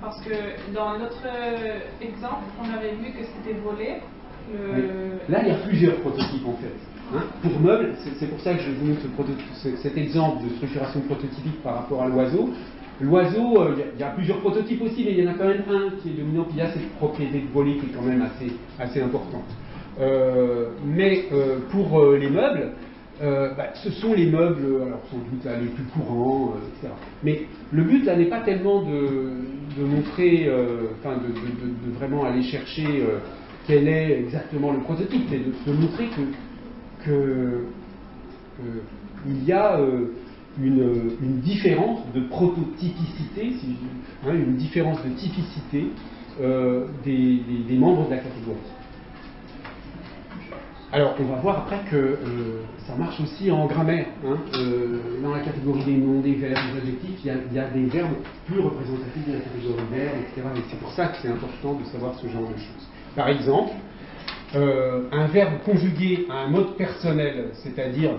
Parce que dans l'autre exemple, on avait vu que c'était volé. Oui. Là, il y a plusieurs prototypes en fait. Hein. Pour meubles, c'est pour ça que je vous montre cet exemple de structuration prototypique par rapport à l'oiseau. L'oiseau, il y a plusieurs prototypes aussi, mais il y en a quand même un qui est dominant, puis il y a cette propriété de voler qui est quand même assez importante. Mais pour les meubles, ce sont les meubles, alors sans doute là, les plus courants, etc. Mais le but là n'est pas tellement de montrer, de vraiment aller chercher quel est exactement le prototype, mais de montrer il y a une différence de prototypicité, une différence de typicité des membres de la catégorie. Alors, on va voir après que ça marche aussi en grammaire. Hein. Dans la catégorie des noms, des verbes, des adjectifs, il y a des verbes plus représentatifs de la catégorie verbes, etc. Et c'est pour ça que c'est important de savoir ce genre de choses. Par exemple, un verbe conjugué à un mode personnel, c'est-à-dire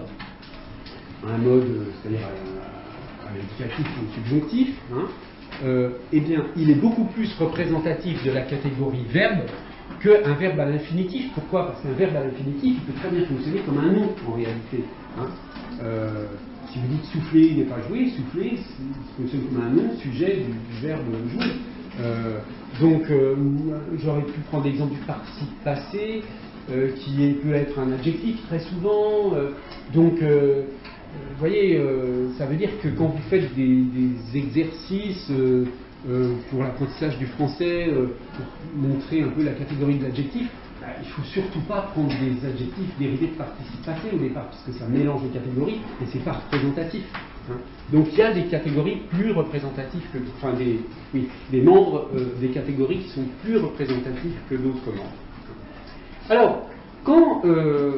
un indicatif ou subjonctif, hein, eh bien, il est beaucoup plus représentatif de la catégorie verbe qu'un verbe à l'infinitif. Pourquoi? Parce qu'un verbe à l'infinitif, il peut très bien fonctionner comme un nom en réalité. Hein. Si vous dites souffler n'est pas jouer, souffler, il fonctionne comme un nom, sujet du verbe jouer. Donc, j'aurais pu prendre l'exemple du participe passé, qui peut être un adjectif très souvent. Donc, vous voyez, ça veut dire que quand vous faites des exercices pour l'apprentissage du français, pour montrer un peu la catégorie de l'adjectif, il ne faut surtout pas prendre des adjectifs dérivés de participe passé au départ, puisque ça mélange les catégories et c'est pas représentatif. Hein. Donc il y a des catégories plus représentatives que, des membres des catégories qui sont plus représentatifs que d'autres membres. Alors,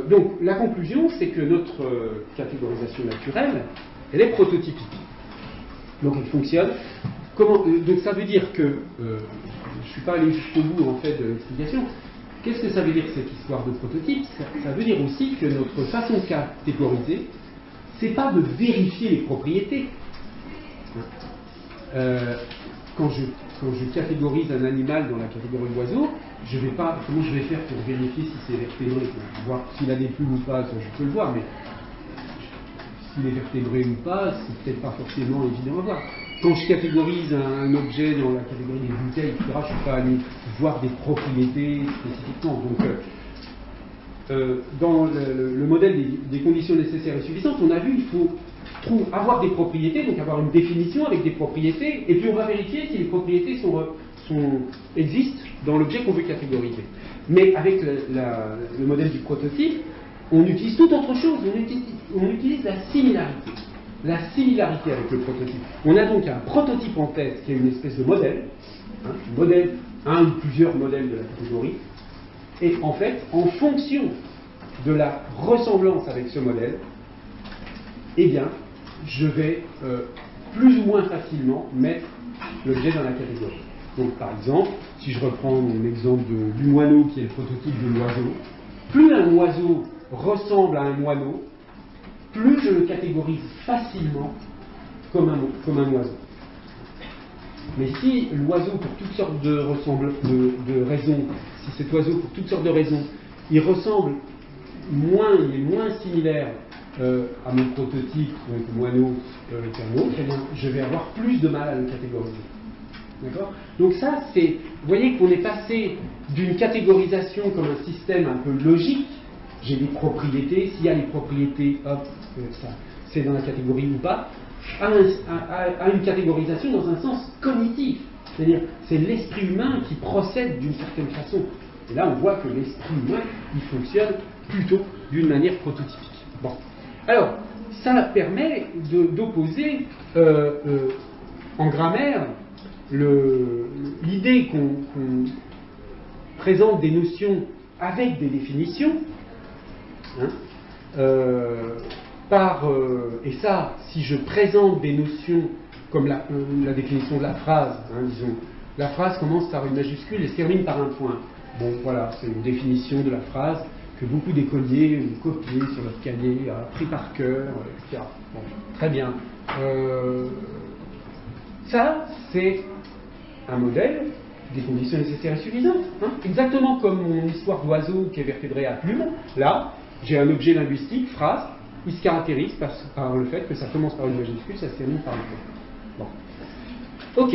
donc la conclusion, c'est que notre catégorisation naturelle, elle est prototypique. Donc elle fonctionne. Donc ça veut dire que, je ne suis pas allé jusqu'au bout en fait de l'explication. Qu'est-ce que ça veut dire cette histoire de prototype? Ça veut dire aussi que notre façon de catégoriser, c'est pas de vérifier les propriétés. Quand je catégorise un animal dans la catégorie oiseau, je vais pas. Comment je vais faire pour vérifier si c'est vertébré? Voir s'il a des plumes ou pas, ça, je peux le voir, mais s'il est vertébré ou pas, c'est peut-être pas forcément évident à voir. Quand je catégorise un objet dans la catégorie des bouteilles, etc., je ne suis pas allé voir des propriétés spécifiquement. Donc, dans le modèle des conditions nécessaires et suffisantes, on a vu qu'il faut avoir des propriétés, donc avoir une définition avec des propriétés, et puis on va vérifier si les propriétés existent dans l'objet qu'on veut catégoriser. Mais avec le modèle du prototype, on utilise toute autre chose, on utilise la similarité. La similarité avec le prototype. On a donc un prototype en tête qui est une espèce de modèle, un ou plusieurs modèles de la catégorie, et en fait, en fonction de la ressemblance avec ce modèle, eh bien, je vais plus ou moins facilement mettre l'objet dans la catégorie. Donc par exemple, si je reprends mon exemple du moineau qui est le prototype de l'oiseau, plus un oiseau ressemble à un moineau, plus je le catégorise facilement comme un oiseau. Mais si l'oiseau, pour toutes sortes de raisons, si cet oiseau, pour toutes sortes de raisons, il est moins similaire à mon prototype, donc moineau qu'un autre, eh bien, je vais avoir plus de mal à le catégoriser. D'accord ? Donc ça, vous voyez qu'on est passé d'une catégorisation comme un système un peu logique. J'ai des propriétés, s'il y a les propriétés, hop, ça, c'est dans la catégorie ou pas, à une catégorisation dans un sens cognitif. C'est-à-dire, c'est l'esprit humain qui procède d'une certaine façon. Et là, on voit que l'esprit humain, il fonctionne plutôt d'une manière prototypique. Bon. Alors, ça permet d'opposer en grammaire l'idée qu'on présente des notions avec des définitions, hein, et ça, si je présente des notions comme la définition de la phrase, hein, disons, la phrase commence par une majuscule et se termine par un point. Bon, voilà, c'est une définition de la phrase que beaucoup d'écoliers ont copié sur leur cahier, appris par cœur, etc. Bon, très bien. Ça, c'est un modèle des conditions nécessaires et suffisantes. Hein. Exactement comme mon histoire d'oiseau qui est vertébré à plumes, là, j'ai un objet linguistique, phrase, il se caractérise par le fait que ça commence par une majuscule, ça se termine par un point. Bon. Ok.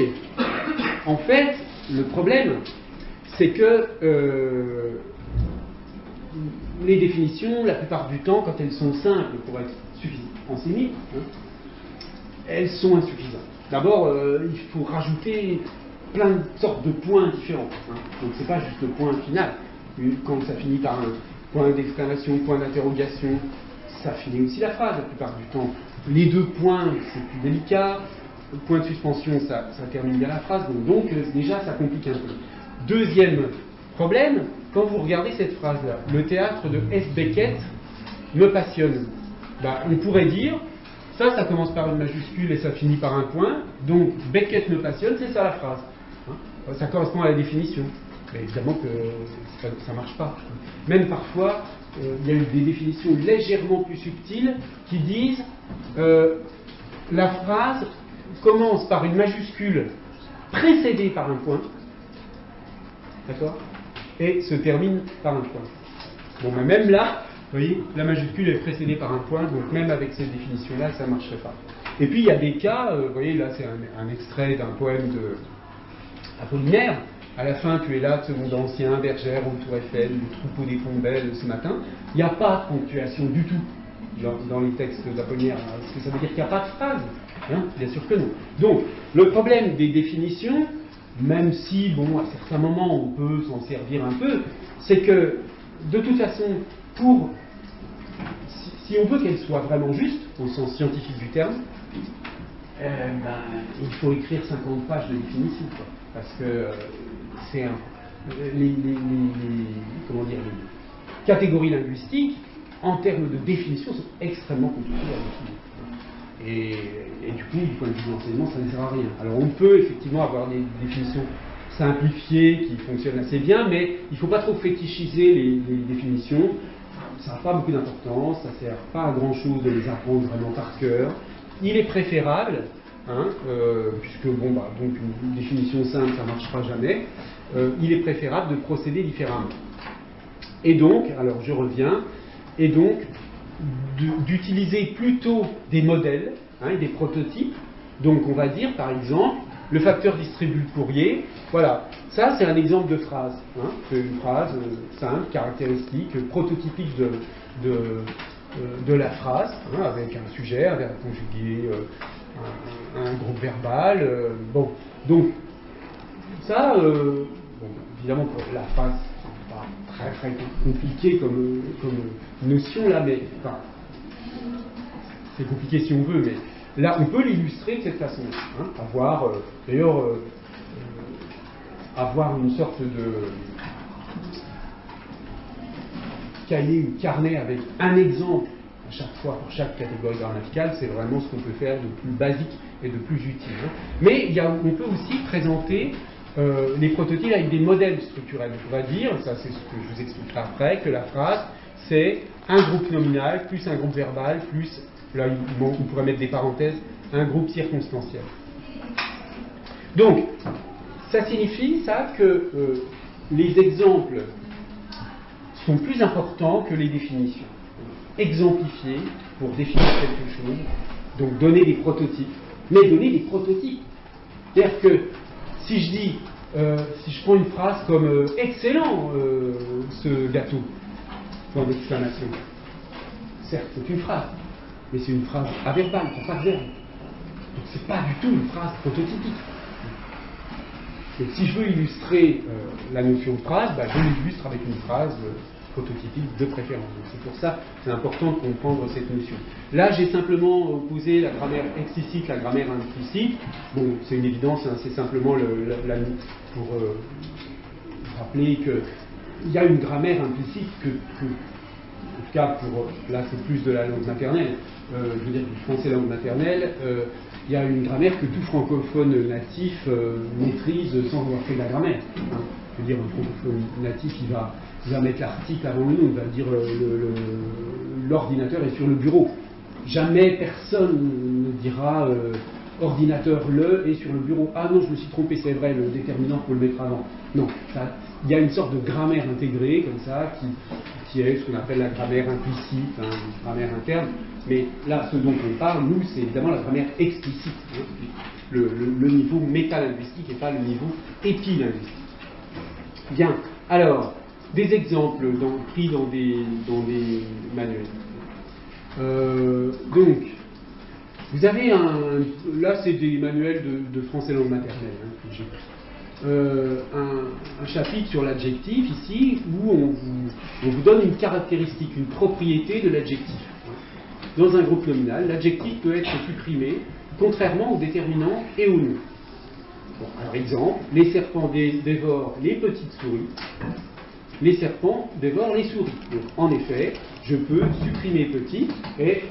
En fait, le problème, c'est que les définitions, la plupart du temps, quand elles sont simples pour être enseignées, hein, elles sont insuffisantes. D'abord, il faut rajouter plein de sortes de points différents. Hein. Donc c'est pas juste le point final. Quand ça finit par un point d'exclamation, point d'interrogation, ça finit aussi la phrase la plupart du temps. Les deux points, c'est plus délicat. Le point de suspension, ça termine bien la phrase. Donc déjà, ça complique un peu. Deuxième problème, quand vous regardez cette phrase-là, le théâtre de S. Beckett me passionne. On pourrait dire, ça commence par une majuscule et ça finit par un point, donc Beckett me passionne, c'est ça la phrase. Hein, ça correspond à la définition. Mais évidemment que ça ne marche pas. Même parfois, il y a eu des définitions légèrement plus subtiles qui disent la phrase commence par une majuscule précédée par un point, d'accord, et se termine par un point. Bon, mais même là, vous voyez, la majuscule est précédée par un point, donc même avec cette définition-là, ça ne marcherait pas. Et puis il y a des cas, vous voyez, là c'est un extrait d'un poème de Apollinaire. À la fin, tu es là, ce monde ancien, bergère, au tour Eiffel, le troupeau des pombelles ce matin. Il n'y a pas de ponctuation du tout dans les textes d'Apollinaire. Est-ce que ça veut dire qu'il n'y a pas de phrase? Hein, bien sûr que non. Donc, le problème des définitions, même si, bon, à certains moments, on peut s'en servir un peu, c'est que, de toute façon, si on veut qu'elles soient vraiment justes, au sens scientifique du terme, il faut écrire 50 pages de définition, quoi. Parce que c'est les catégories linguistiques, en termes de définition, sont extrêmement compliquées à définir. Et du coup, du point de vue de l'enseignement, ça ne sert à rien. Alors on peut effectivement avoir des définitions simplifiées qui fonctionnent assez bien, mais il ne faut pas trop fétichiser les définitions. Ça n'a pas beaucoup d'importance, ça ne sert pas à grand chose de les apprendre vraiment par cœur. Il est préférable, puisque donc une définition simple, ça ne marchera jamais, il est préférable de procéder différemment. Et donc, alors je reviens, et donc d'utiliser plutôt des modèles, et des prototypes. Donc on va dire par exemple, le facteur distribue le courrier. Voilà, ça c'est un exemple de phrase. C'est une phrase simple, caractéristique, prototypique de la phrase, avec un sujet, un verbe conjugué, un groupe verbal. Bon, donc ça, évidemment pour la phrase, c'est pas très très compliqué comme notion là, mais enfin, c'est compliqué si on veut, mais là on peut l'illustrer de cette façon. Avoir une sorte de cahier ou carnet avec un exemple à chaque fois pour chaque catégorie grammaticale, c'est vraiment ce qu'on peut faire de plus basique et de plus utile. Mais on peut aussi présenter les prototypes avec des modèles structurels. On va dire, ça c'est ce que je vous expliquerai après, que la phrase c'est un groupe nominal plus un groupe verbal plus, là on pourrait mettre des parenthèses, un groupe circonstanciel. Donc, ça signifie ça que les exemples sont plus importants que les définitions. Exemplifier pour définir quelque chose, donc donner des prototypes, mais donner des prototypes. C'est-à-dire que si je dis, si je prends une phrase comme excellent ce gâteau, point d'exclamation, certes c'est une phrase, mais c'est une phrase averbale, il n'y a pas de verbe. Donc c'est pas du tout une phrase prototypique. Et si je veux illustrer la notion de phrase, je l'illustre avec une phrase prototypique de préférence. C'est pour ça que c'est important de comprendre cette notion. Là, j'ai simplement opposé la grammaire explicite, la grammaire implicite. Bon, c'est une évidence, hein, c'est simplement pour rappeler qu'il y a une grammaire implicite en tout cas, là c'est plus de la langue maternelle, je veux dire du français langue maternelle, il y a une grammaire que tout francophone natif maîtrise sans avoir fait de la grammaire. Hein. Je veux dire, un francophone natif, il va mettre l'article avant le nom, il va dire l'ordinateur est sur le bureau. Jamais personne ne dira ordinateur est sur le bureau. Ah non, je me suis trompé, c'est vrai, le déterminant, il faut le mettre avant. Non, il y a une sorte de grammaire intégrée, comme ça, qui est ce qu'on appelle la grammaire implicite, hein, une grammaire interne. Mais là, ce dont on parle, nous, c'est évidemment la grammaire explicite. Hein, le niveau métalinguistique et pas le niveau épilinguistique. Bien, alors, des exemples pris dans des manuels. Donc, vous avez là c'est des manuels de français langue maternelle hein, que j'ai pris. Un chapitre sur l'adjectif ici où on vous donne une caractéristique, une propriété de l'adjectif. Dans un groupe nominal, l'adjectif peut être supprimé contrairement au déterminant et au nom. Bon, alors exemple, les serpents dévorent les petites souris. Les serpents dévorent les souris. Donc, en effet, je peux supprimer petit et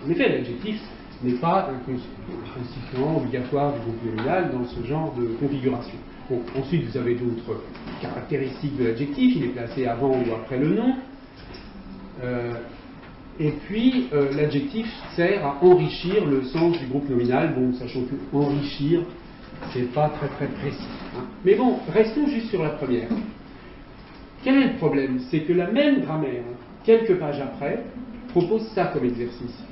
en effet, l'adjectif n'est pas un constituant obligatoire du groupe nominal dans ce genre de configuration. Bon, ensuite, vous avez d'autres caractéristiques de l'adjectif. Il est placé avant ou après le nom. Et puis, l'adjectif sert à enrichir le sens du groupe nominal. Bon, sachant que enrichir, c'est pas très très précis. Hein. Mais bon, restons juste sur la première. Quel est le problème? C'est que la même grammaire, quelques pages après, propose ça comme exercice.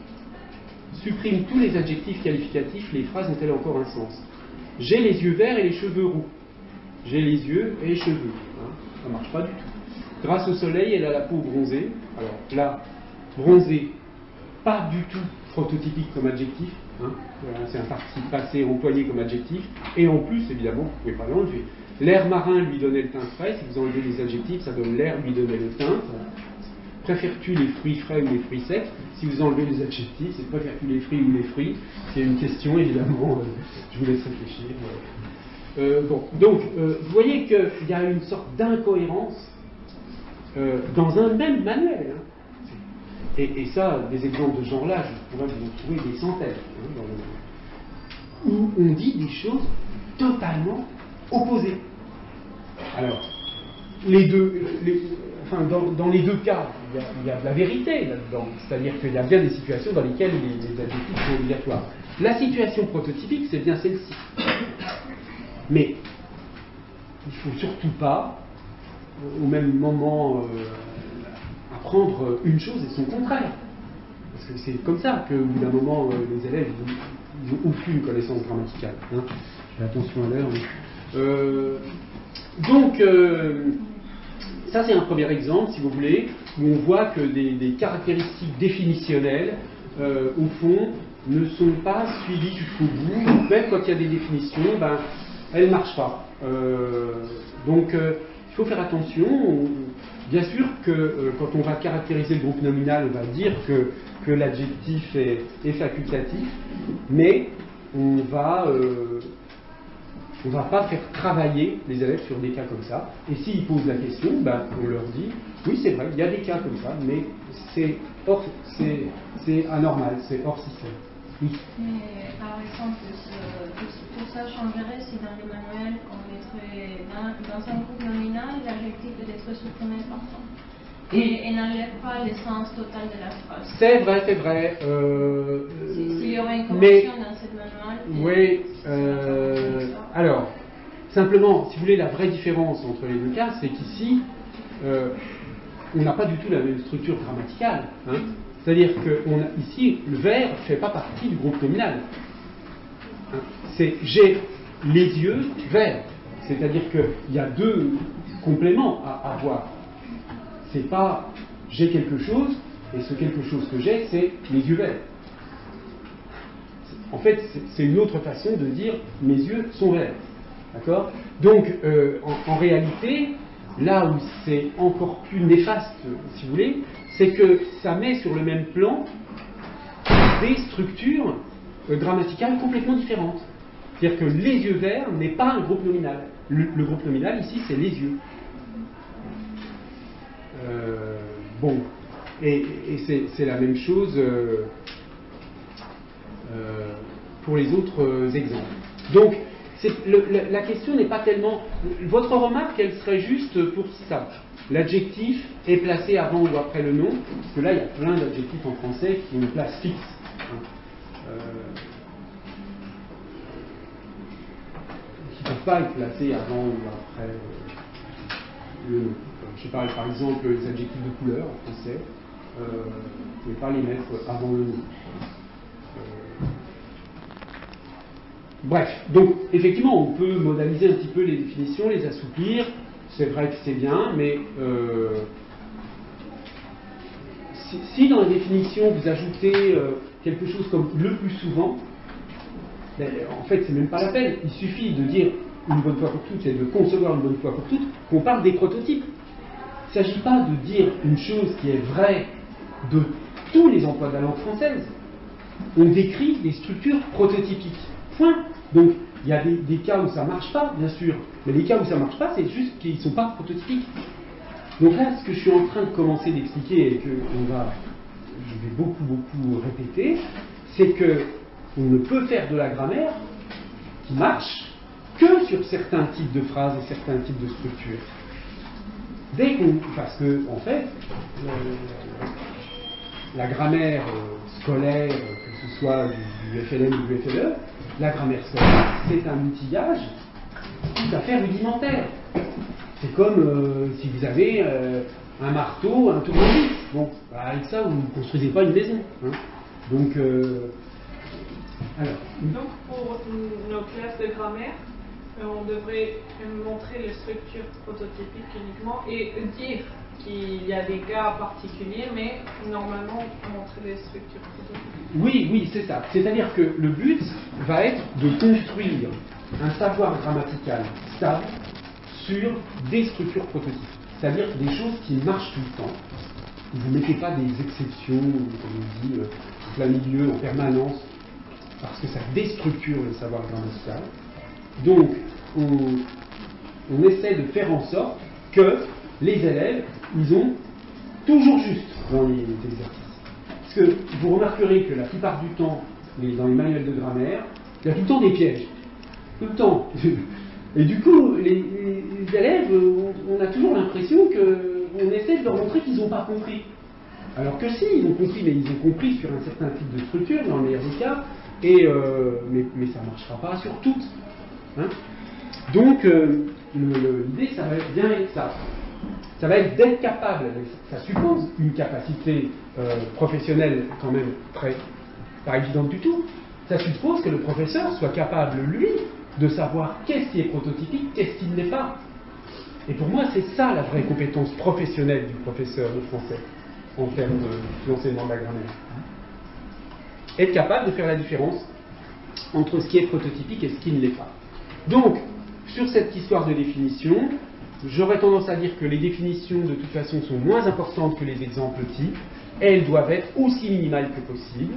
Supprime tous les adjectifs qualificatifs, les phrases ont-elles encore un sens? J'ai les yeux verts et les cheveux roux. J'ai les yeux et les cheveux. Hein, ça ne marche pas du tout. Grâce au soleil, elle a la peau bronzée. Alors là, bronzé, pas du tout prototypique comme adjectif. Hein, c'est un participe passé employé comme adjectif. Et en plus, évidemment, vous ne pouvez pas l'enlever. L'air marin lui donnait le teint frais. Si vous enlevez les adjectifs, ça donne l'air lui donnait le teint. Préfères-tu les fruits frais ou les fruits secs? Si vous enlevez les adjectifs, c'est préfères-tu les fruits ou les fruits? C'est une question, évidemment, je vous laisse réfléchir. Bon, donc, vous voyez qu'il y a une sorte d'incohérence dans un même manuel. Hein. Et ça, des exemples de ce genre-là, je pourrais vous en trouver des centaines. Hein, où on dit des choses totalement opposées. Alors, dans les deux cas, il y a de la vérité là-dedans. C'est-à-dire qu'il y a bien des situations dans lesquelles les adjectifs sont obligatoires. La situation prototypique, c'est bien celle-ci. Mais il ne faut surtout pas, au même moment, apprendre une chose et son contraire. Parce que c'est comme ça qu'au bout d'un moment, les élèves n'ont aucune connaissance grammaticale. Hein. Je fais attention à l'heure. Donc, ça c'est un premier exemple, si vous voulez, où on voit que des caractéristiques définitionnelles, au fond, ne sont pas suivies jusqu'au bout. Même quand il y a des définitions, elles ne marchent pas. Donc, il faut faire attention. Bien sûr que quand on va caractériser le groupe nominal, on va dire que l'adjectif est facultatif, mais on va pas faire travailler les élèves sur des cas comme ça. Et s'ils posent la question, on leur dit, oui c'est vrai, il y a des cas comme ça, mais c'est anormal, c'est hors système. Oui. Mais par exemple, tout ça changerait si dans les manuels, on mettrait dans un groupe nominal, l'adjectif peut être supprimé parfois. Et n'enlève pas le sens total de la phrase. C'est vrai, c'est vrai. S'il y aurait une convention dans cette manuel. Oui. Alors, simplement, si vous voulez, la vraie différence entre les deux cas, c'est qu'ici, on n'a pas du tout la même structure grammaticale. Hein. C'est-à-dire que ici, le verbe ne fait pas partie du groupe nominal. Hein. C'est j'ai les yeux verts. C'est-à-dire qu'il y a deux compléments à avoir. C'est pas j'ai quelque chose, et ce quelque chose que j'ai, c'est mes yeux verts. En fait, c'est une autre façon de dire mes yeux sont verts. D'accord? Donc, en réalité, là où c'est encore plus néfaste, si vous voulez, c'est que ça met sur le même plan des structures grammaticales complètement différentes. C'est-à-dire que les yeux verts n'est pas un groupe nominal. Le groupe nominal, ici, c'est les yeux. Bon, et c'est la même chose pour les autres exemples. Donc, la question n'est pas tellement... Votre remarque, elle serait juste pour ça. L'adjectif est placé avant ou après le nom, parce que là, il y a plein d'adjectifs en français qui ont une place fixe. Qui ne peuvent pas être placés avant ou après le nom. Je sais pas, par exemple, les adjectifs de couleur en français, vous ne pouvez pas les mettre avant le nom. Bref, donc effectivement, on peut modaliser un petit peu les définitions, les assouplir. C'est vrai que c'est bien, mais si dans la définition vous ajoutez quelque chose comme le plus souvent, ben, en fait, c'est même pas la peine. Il suffit de dire une bonne fois pour toutes, c'est de concevoir une bonne fois pour toutes, qu'on parle des prototypes. Il ne s'agit pas de dire une chose qui est vraie de tous les emplois de la langue française. On décrit des structures prototypiques. Point. Donc, il y a des cas où ça ne marche pas, bien sûr. Mais les cas où ça ne marche pas, c'est juste qu'ils ne sont pas prototypiques. Donc là, ce que je suis en train de commencer d'expliquer et que je vais beaucoup répéter, c'est qu'on ne peut faire de la grammaire qui marche que sur certains types de phrases et certains types de structures. Parce que, en fait, la grammaire scolaire, que ce soit du FLM ou du FLE, la grammaire scolaire, c'est un outillage tout à fait rudimentaire. C'est comme si vous avez un marteau, un tournevis. Bon, bah, avec ça, vous ne construisez pas une maison. Hein. Donc, donc, pour nos classes de grammaire, on devrait montrer les structures prototypiques uniquement et dire qu'il y a des cas particuliers, mais normalement montrer les structures prototypiques. Oui, c'est ça. C'est-à-dire que le but va être de construire un savoir grammatical stable sur des structures prototypes. C'est-à-dire des choses qui marchent tout le temps. Vous ne mettez pas des exceptions, comme on dit, en plein milieu, en permanence, parce que ça déstructure le savoir grammatical. Donc, on essaie de faire en sorte que les élèves, ils ont toujours juste dans les exercices. Parce que vous remarquerez que la plupart du temps, dans les manuels de grammaire, il y a tout le temps des pièges. Tout le temps. Et du coup, les élèves, on a toujours l'impression qu'on essaie de leur montrer qu'ils n'ont pas compris. Alors que si, ils ont compris, mais ils ont compris sur un certain type de structure, dans le meilleur des cas, mais ça ne marchera pas sur toutes. Hein. Donc, l'idée, ça va être bien être ça. Ça va être d'être capable, ça suppose une capacité professionnelle quand même pas évidente du tout. Ça suppose que le professeur soit capable, lui, de savoir qu'est-ce qui est prototypique, qu'est-ce qui ne l'est pas. Et pour moi, c'est ça la vraie compétence professionnelle du professeur de français, en termes de l'enseignement de la grammaire. Être capable de faire la différence entre ce qui est prototypique et ce qui ne l'est pas. Donc, sur cette histoire de définition, j'aurais tendance à dire que les définitions, de toute façon, sont moins importantes que les exemples types. Elles doivent être aussi minimales que possible.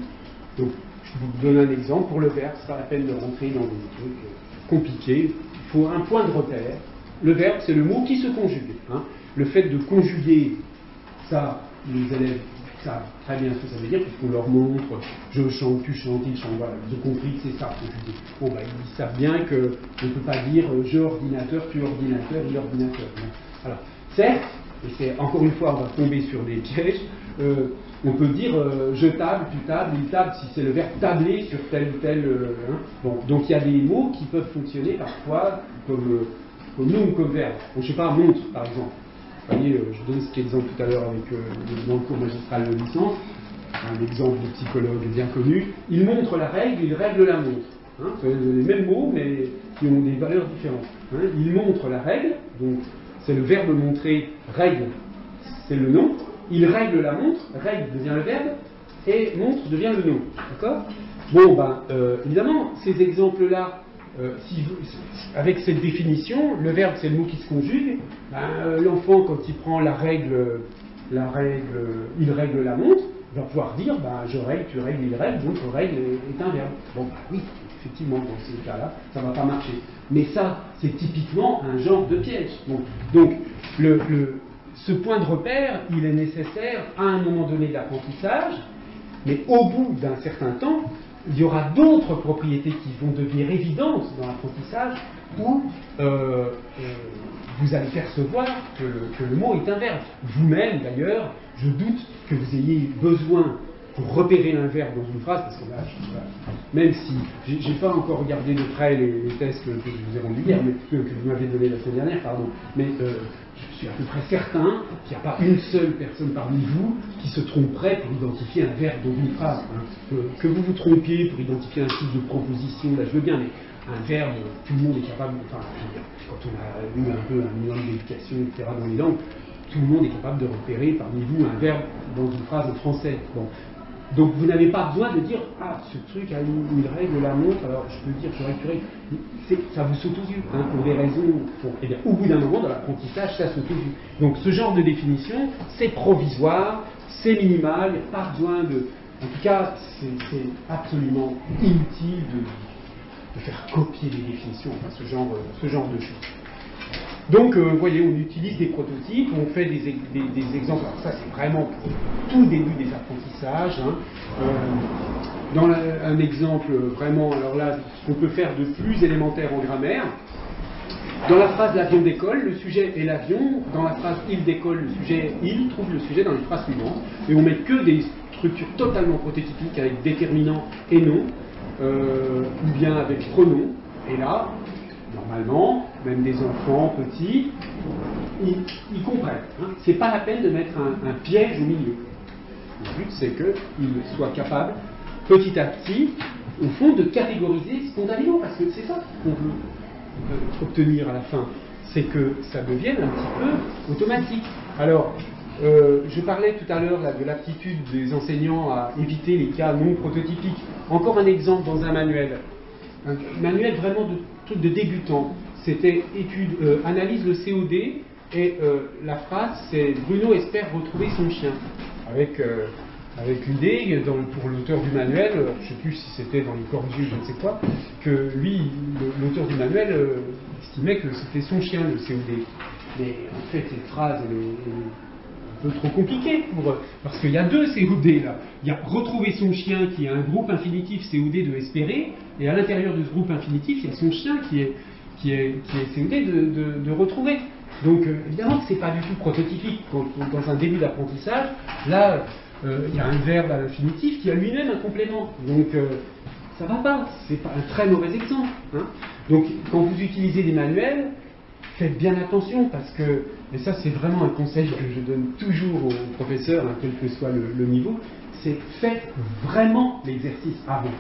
Donc, je vous donne un exemple. Pour le verbe, ce n'est pas la peine de rentrer dans des trucs compliqués. Il faut un point de repère. Le verbe, c'est le mot qui se conjugue. Hein. Le fait de conjuguer, ça, les élèves savent très bien ce que ça veut dire, puisqu'on leur montre je chante, tu chantes, il chante. Voilà, ils ont compris que c'est ça, conjuguer. Bon, bah, ils savent bien qu'on ne peut pas dire je ordinateur, tu ordinateur, il ordinateur. Hein. Alors, certes, et c'est encore une fois, on va tomber sur des pièges, on peut dire je table, tu tables, il table, si c'est le verbe tabler sur tel ou tel. Hein. Bon, donc il y a des mots qui peuvent fonctionner parfois comme nom ou comme verbe. Bon, je ne sais pas, montre par exemple. Vous voyez, je donne cet exemple tout à l'heure avec dans le cours magistral de licence, un exemple de psychologue bien connu. Il montre la règle, il règle la montre. Hein. C'est les mêmes mots, mais qui ont des valeurs différentes. Hein. Il montre la règle, donc c'est le verbe montrer, règle, c'est le nom. Il règle la montre, règle devient le verbe, et montre devient le nom. D'accord ? Bon, évidemment, ces exemples-là, avec cette définition, le verbe c'est le mot qui se conjugue. L'enfant, quand il prend la règle, il règle la montre, va pouvoir dire je règle, tu règles, il règle, donc règle est un verbe. Bon, oui, effectivement, dans ces cas-là, ça ne va pas marcher. Mais ça, c'est typiquement un genre de piège. Bon, donc, ce point de repère, il est nécessaire à un moment donné de l'apprentissage, mais au bout d'un certain temps, il y aura d'autres propriétés qui vont devenir évidentes dans l'apprentissage où vous allez percevoir que le mot est un verbe. Vous-même, d'ailleurs, je doute que vous ayez besoin, pour repérer un verbe dans une phrase, parce que là, même si j'ai pas encore regardé de près les tests que je vous ai rendus hier, mais que vous m'avez donné la semaine dernière, pardon, mais je suis à peu près certain qu'il n'y a pas une seule personne parmi vous qui se tromperait pour identifier un verbe dans une phrase. Hein. Que vous vous trompiez pour identifier un type de proposition, là je veux bien, mais un verbe, tout le monde est capable, enfin, quand on a eu un peu un minimum d'éducation, etc., dans les langues, tout le monde est capable de repérer parmi vous un verbe dans une phrase en français. Bon. Donc vous n'avez pas besoin de dire ce truc a une règle, la montre, alors je peux dire je règle, ça vous saute aux yeux, hein, pour des raisons. Eh bien, au bout d'un moment, dans l'apprentissage, ça saute aux yeux. Donc ce genre de définition, c'est provisoire, c'est minimal, il n'y a pas besoin de. En tout cas, c'est absolument inutile de faire copier les définitions, enfin ce genre de choses. Donc, vous voyez, on utilise des prototypes, on fait des exemples. Alors ça, c'est vraiment pour tout début des apprentissages. Hein. Dans un exemple vraiment, alors là, ce qu'on peut faire de plus élémentaire en grammaire, dans la phrase l'avion décolle, le sujet est l'avion. Dans la phrase il décolle, le sujet est il, trouve le sujet dans les phrases suivantes. Et on met que des structures totalement prototypiques avec déterminant et nom, ou bien avec pronom. Et là, normalement, même des enfants petits, ils comprennent. Hein. C'est pas la peine de mettre un piège au milieu. Le but, c'est qu'ils soient capables, petit à petit, au fond, de catégoriser spontanément, parce que c'est ça qu'on veut obtenir à la fin. C'est que ça devienne un petit peu automatique. Alors, je parlais tout à l'heure de l'aptitude des enseignants à éviter les cas non prototypiques. Encore un exemple dans un manuel. Un manuel vraiment de débutant. C'était analyse le COD et la phrase c'est Bruno espère retrouver son chien. Avec l'idée, pour l'auteur du manuel, je ne sais plus si c'était dans les Cordiers ou je ne sais quoi, que lui, l'auteur du manuel, estimait que c'était son chien le COD. Mais en fait, cette phrase elle est un peu trop compliquée parce qu'il y a deux COD là. Il y a retrouver son chien qui est un groupe infinitif COD de espérer, et à l'intérieur de ce groupe infinitif, il y a son chien qui est COD de retrouver. Donc évidemment que c'est pas du tout prototypique. Dans un début d'apprentissage, là, il y a un verbe à l'infinitif qui a lui-même un complément. Donc ça va pas. C'est pas un très mauvais exemple. Hein. Donc quand vous utilisez des manuels, faites bien attention parce que, et ça c'est vraiment un conseil que je donne toujours aux professeurs, hein, quel que soit le niveau, c'est faites vraiment l'exercice avant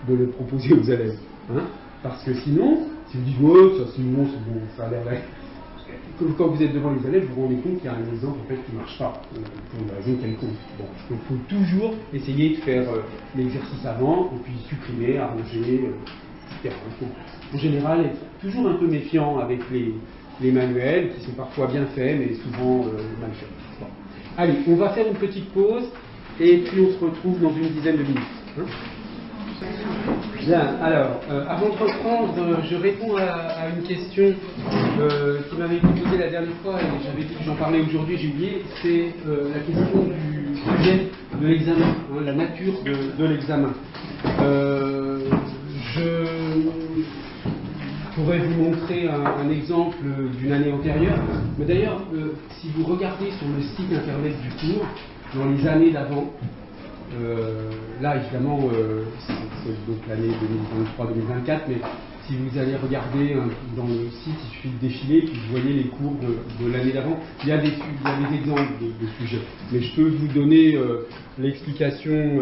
de le proposer aux élèves. Hein. Parce que sinon, si vous dites ça c'est bon, ça a l'air d'être. Quand vous êtes devant les élèves, vous vous rendez compte qu'il y a un exemple en fait, qui ne marche pas, pour une raison quelconque. Bon, donc il faut toujours essayer de faire l'exercice avant, et puis supprimer, arranger, etc. En général, être toujours un peu méfiant avec les manuels, qui sont parfois bien faits, mais souvent mal faits. Bon. Allez, on va faire une petite pause, et puis on se retrouve dans une dizaine de minutes. Hein. Bien, alors, avant de reprendre, je réponds à une question qui m'avait été posée la dernière fois, et j'avais dit que j'en parlais aujourd'hui, j'ai oublié, c'est la question du sujet de l'examen, hein, la nature de l'examen. Je pourrais vous montrer un exemple d'une année antérieure, mais d'ailleurs, si vous regardez sur le site internet du cours, dans les années d'avant, là évidemment c'est donc l'année 2023-2024, mais si vous allez regarder dans le site, il suffit de défiler puis vous voyez les cours de l'année d'avant, il y a des exemples de sujets, mais je peux vous donner l'explication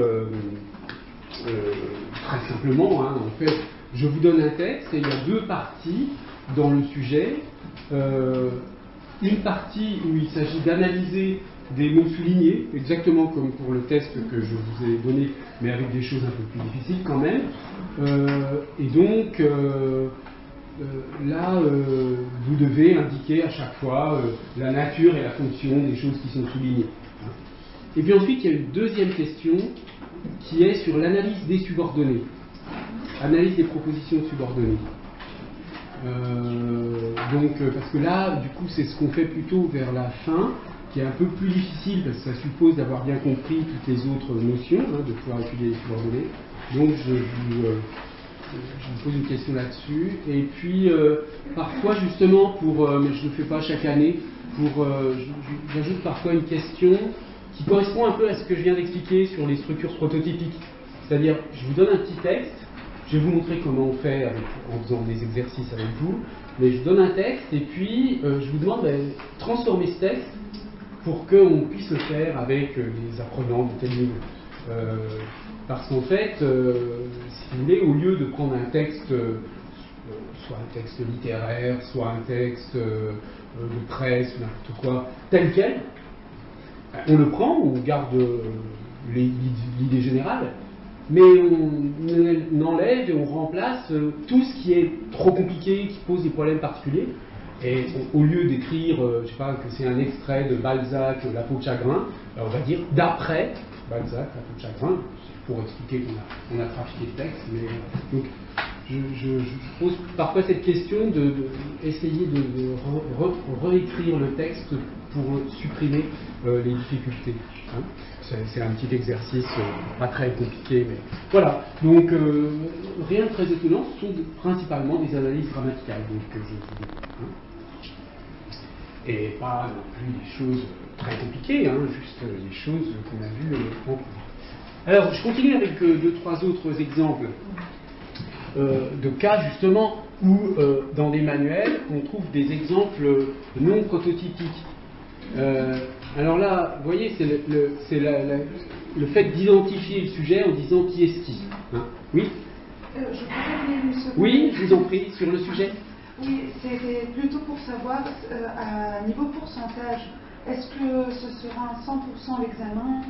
très simplement. Hein. En fait, je vous donne un texte et il y a deux parties dans le sujet. une partie où il s'agit d'analyser des mots soulignés, exactement comme pour le test que je vous ai donné, mais avec des choses un peu plus difficiles quand même. Et donc, là, vous devez indiquer à chaque fois la nature et la fonction des choses qui sont soulignées. Et puis ensuite, il y a une deuxième question qui est sur l'analyse des subordonnées, analyse des propositions subordonnées. Parce que là, du coup, c'est ce qu'on fait plutôt vers la fin, qui est un peu plus difficile, parce que ça suppose d'avoir bien compris toutes les autres notions, de pouvoir étudier les subordonnées. Donc, je vous pose une question là-dessus. Et puis, parfois, justement, mais je ne le fais pas chaque année, j'ajoute parfois une question qui correspond un peu à ce que je viens d'expliquer sur les structures prototypiques. C'est-à-dire, je vous donne un petit texte, je vais vous montrer comment on fait en faisant des exercices avec vous, mais je vous donne un texte, et puis je vous demande de transformer ce texte pour qu'on puisse le faire avec les apprenants de tel niveau. Parce qu'en fait, si vous voulez, au lieu de prendre un texte, soit un texte littéraire, soit un texte de presse, n'importe quoi, tel quel, on le prend, on garde l'idée générale, mais on enlève et on remplace tout ce qui est trop compliqué, qui pose des problèmes particuliers. Et au lieu d'écrire, je sais pas, que c'est un extrait de Balzac, La peau de chagrin, on va dire d'après Balzac, La peau de chagrin, pour expliquer qu'on a trafiqué le texte. Mais, donc, je pose parfois cette question d'essayer de réécrire le texte pour supprimer les difficultés. C'est un petit exercice pas très compliqué, mais voilà. Donc rien de très étonnant, ce sont principalement des analyses grammaticales. Donc, et pas non plus des choses très compliquées, juste des choses qu'on a vues en cours. Alors, je continue avec 2-3 autres exemples de cas justement où dans des manuels on trouve des exemples non prototypiques. Alors là, vous voyez, c'est le fait d'identifier le sujet en disant qui est-ce qui. Oui. Je pourrais venir une seconde. Oui, je vous en prie, sur le sujet. Oui, c'était plutôt pour savoir, à niveau pourcentage, est-ce que ce sera un 100% l'examen?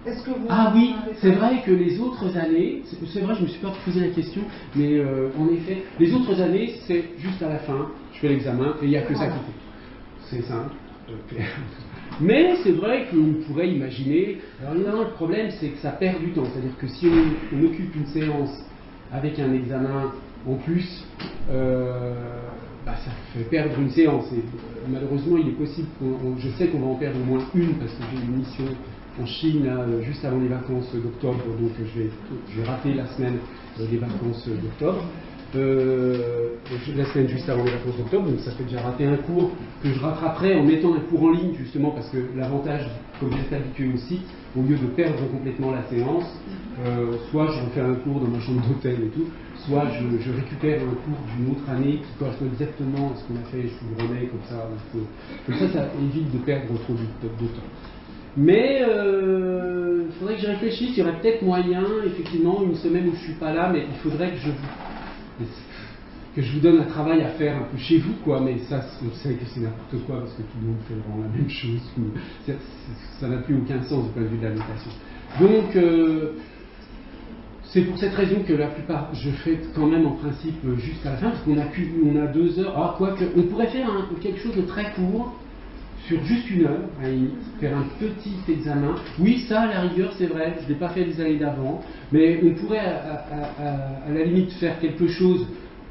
Est-ce que vous... Ah oui, c'est vrai que les autres années, c'est vrai, je me suis pas posé la question, mais en effet, les autres années, c'est juste à la fin, je fais l'examen et il n'y a que ça qui compte. C'est simple. Mais c'est vrai qu'on pourrait imaginer. Alors évidemment, le problème, c'est que ça perd du temps. C'est-à-dire que si on occupe une séance avec un examen en plus, ça fait perdre une séance. Et malheureusement, il est possible je sais qu'on va en perdre au moins une, parce que j'ai une mission en Chine là, juste avant les vacances d'octobre, donc je vais rater la semaine des vacances d'octobre. La semaine juste avant les vacances d'octobre, donc ça fait déjà rater un cours que je rattraperai en mettant un cours en ligne, justement, parce que l'avantage, comme j'étais habitué aussi, au lieu de perdre complètement la séance, soit je refais un cours dans ma chambre d'hôtel et tout, soit je récupère un cours d'une autre année qui correspond exactement à ce qu'on a fait, je vous le remets comme ça, ça évite de perdre trop de temps. Mais il faudrait que je réfléchisse, il y aurait peut-être moyen, effectivement, une semaine où je ne suis pas là, mais il faudrait que je vous donne un travail à faire un peu chez vous, quoi, mais ça, on sait que c'est n'importe quoi, parce que tout le monde fait vraiment la même chose, ça n'a plus aucun sens du point de vue de la notation. Donc, c'est pour cette raison que la plupart, je fais quand même en principe juste à la fin, parce qu'on a 2 heures, alors quoique, on pourrait faire quelque chose de très court, sur juste 1 heure, faire un petit examen. Oui, ça, à la rigueur, c'est vrai, je ne l'ai pas fait les années d'avant, mais on pourrait, à la limite, faire quelque chose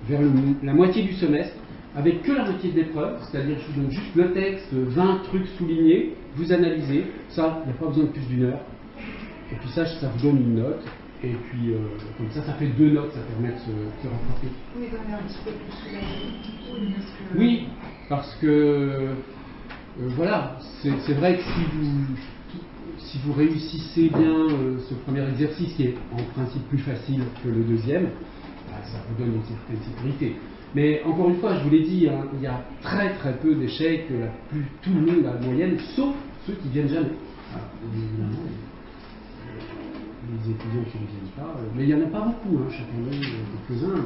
vers la moitié du semestre, avec que la moitié de l'épreuve, c'est-à-dire je vous donne juste le texte, 20 trucs soulignés, vous analysez, ça, il n'y a pas besoin de plus d'1 heure, et puis ça vous donne une note, et puis comme ça fait 2 notes, ça permet de se rattraper. Oui, donner un petit peu plus soulagé. Oui, parce que voilà, c'est vrai que si vous réussissez bien ce premier exercice, qui est en principe plus facile que le deuxième, ça vous donne une certaine sécurité. Mais encore une fois, je vous l'ai dit, il y a très très peu d'échecs, tout le monde a la moyenne, sauf ceux qui viennent jamais. Alors, évidemment, les étudiants qui ne viennent pas, mais il n'y en a pas beaucoup, chaque année, quelques-uns.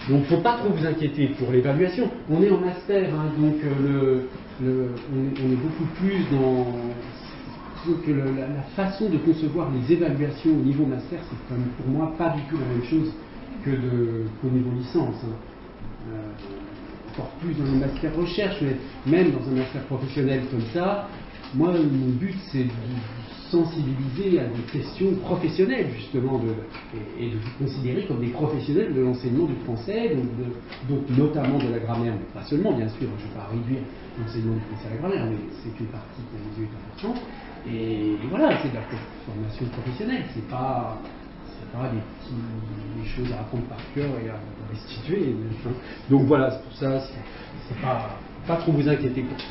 Donc, il ne faut pas trop vous inquiéter pour l'évaluation. On est en master, hein, donc on est beaucoup plus dans... que la façon de concevoir les évaluations au niveau master, c'est quand même pour moi pas du tout la même chose qu'au niveau licence. Hein. Encore plus dans le master recherche, mais même dans un master professionnel comme ça, moi, mon but, c'est de sensibiliser à des questions professionnelles, justement, et de vous considérer comme des professionnels de l'enseignement du français, donc notamment de la grammaire, mais pas seulement, bien sûr, je ne vais pas réduire l'enseignement du français à la grammaire, mais c'est une partie qui, à mes yeux, est importante. Et voilà, c'est de la formation professionnelle, c'est pas des choses à apprendre par cœur et à restituer. Donc voilà, c'est pour ça, c'est pas trop vous inquiéter pour ça.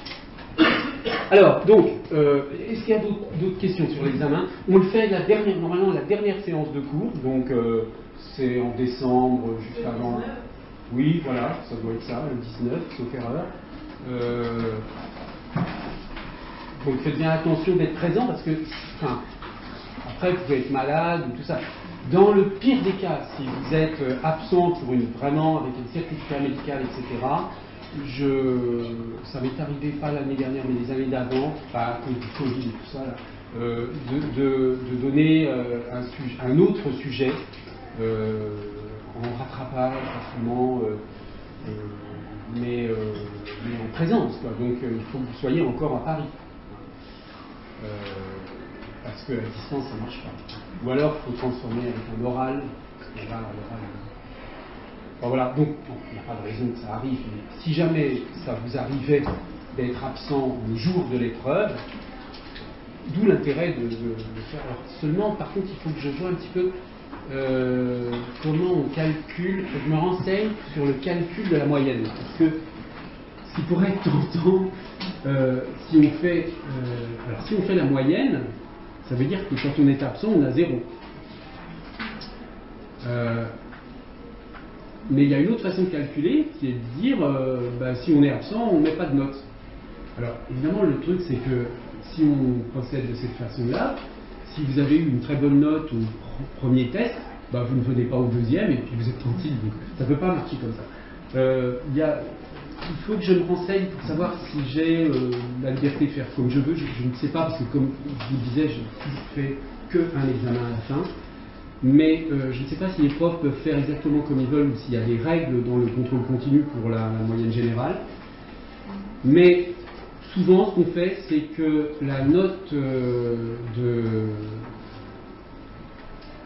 Alors, donc, est-ce qu'il y a d'autres questions sur l'examen? On le fait normalement la dernière séance de cours, donc c'est en décembre, juste avant. Oui, voilà, ça doit être ça, le 19, sauf erreur. Donc faites bien attention d'être présent parce que, après vous pouvez être malade ou tout ça. Dans le pire des cas, si vous êtes absent pour vraiment avec un certificat médical, etc., ça m'est arrivé pas l'année dernière mais les années d'avant, pas à cause du Covid et tout ça, là, de donner un autre sujet en rattrapage, forcément, mais en présence, quoi. Donc il faut que vous soyez encore à Paris. Parce que à distance ça marche pas. Ou alors il faut transformer avec un oral, et là l'oral. Enfin, voilà, donc il n'y a pas de raison que ça arrive, mais si jamais ça vous arrivait d'être absent le jour de l'épreuve, d'où l'intérêt de le faire. Alors seulement, par contre, il faut que je vois un petit peu comment on calcule, je me renseigne sur le calcul de la moyenne, parce que ce qui pourrait être tentant, si on fait la moyenne, ça veut dire que quand on est absent, on a 0. Mais il y a une autre façon de calculer, qui est de dire, si on est absent, on ne met pas de note. Alors, évidemment, le truc, c'est que si on procède de cette façon-là, si vous avez eu une très bonne note au premier test, vous ne venez pas au deuxième, et puis vous êtes tranquille. Donc, ça ne peut pas marcher comme ça. Il faut que je me renseigne pour savoir si j'ai la liberté de faire comme je veux. Je ne sais pas, parce que comme je vous disais, je n'ai toujours fait qu'un examen à la fin. Mais je ne sais pas si les profs peuvent faire exactement comme ils veulent ou s'il y a des règles dans le contrôle continu pour la moyenne générale. Mais souvent, ce qu'on fait, c'est que la note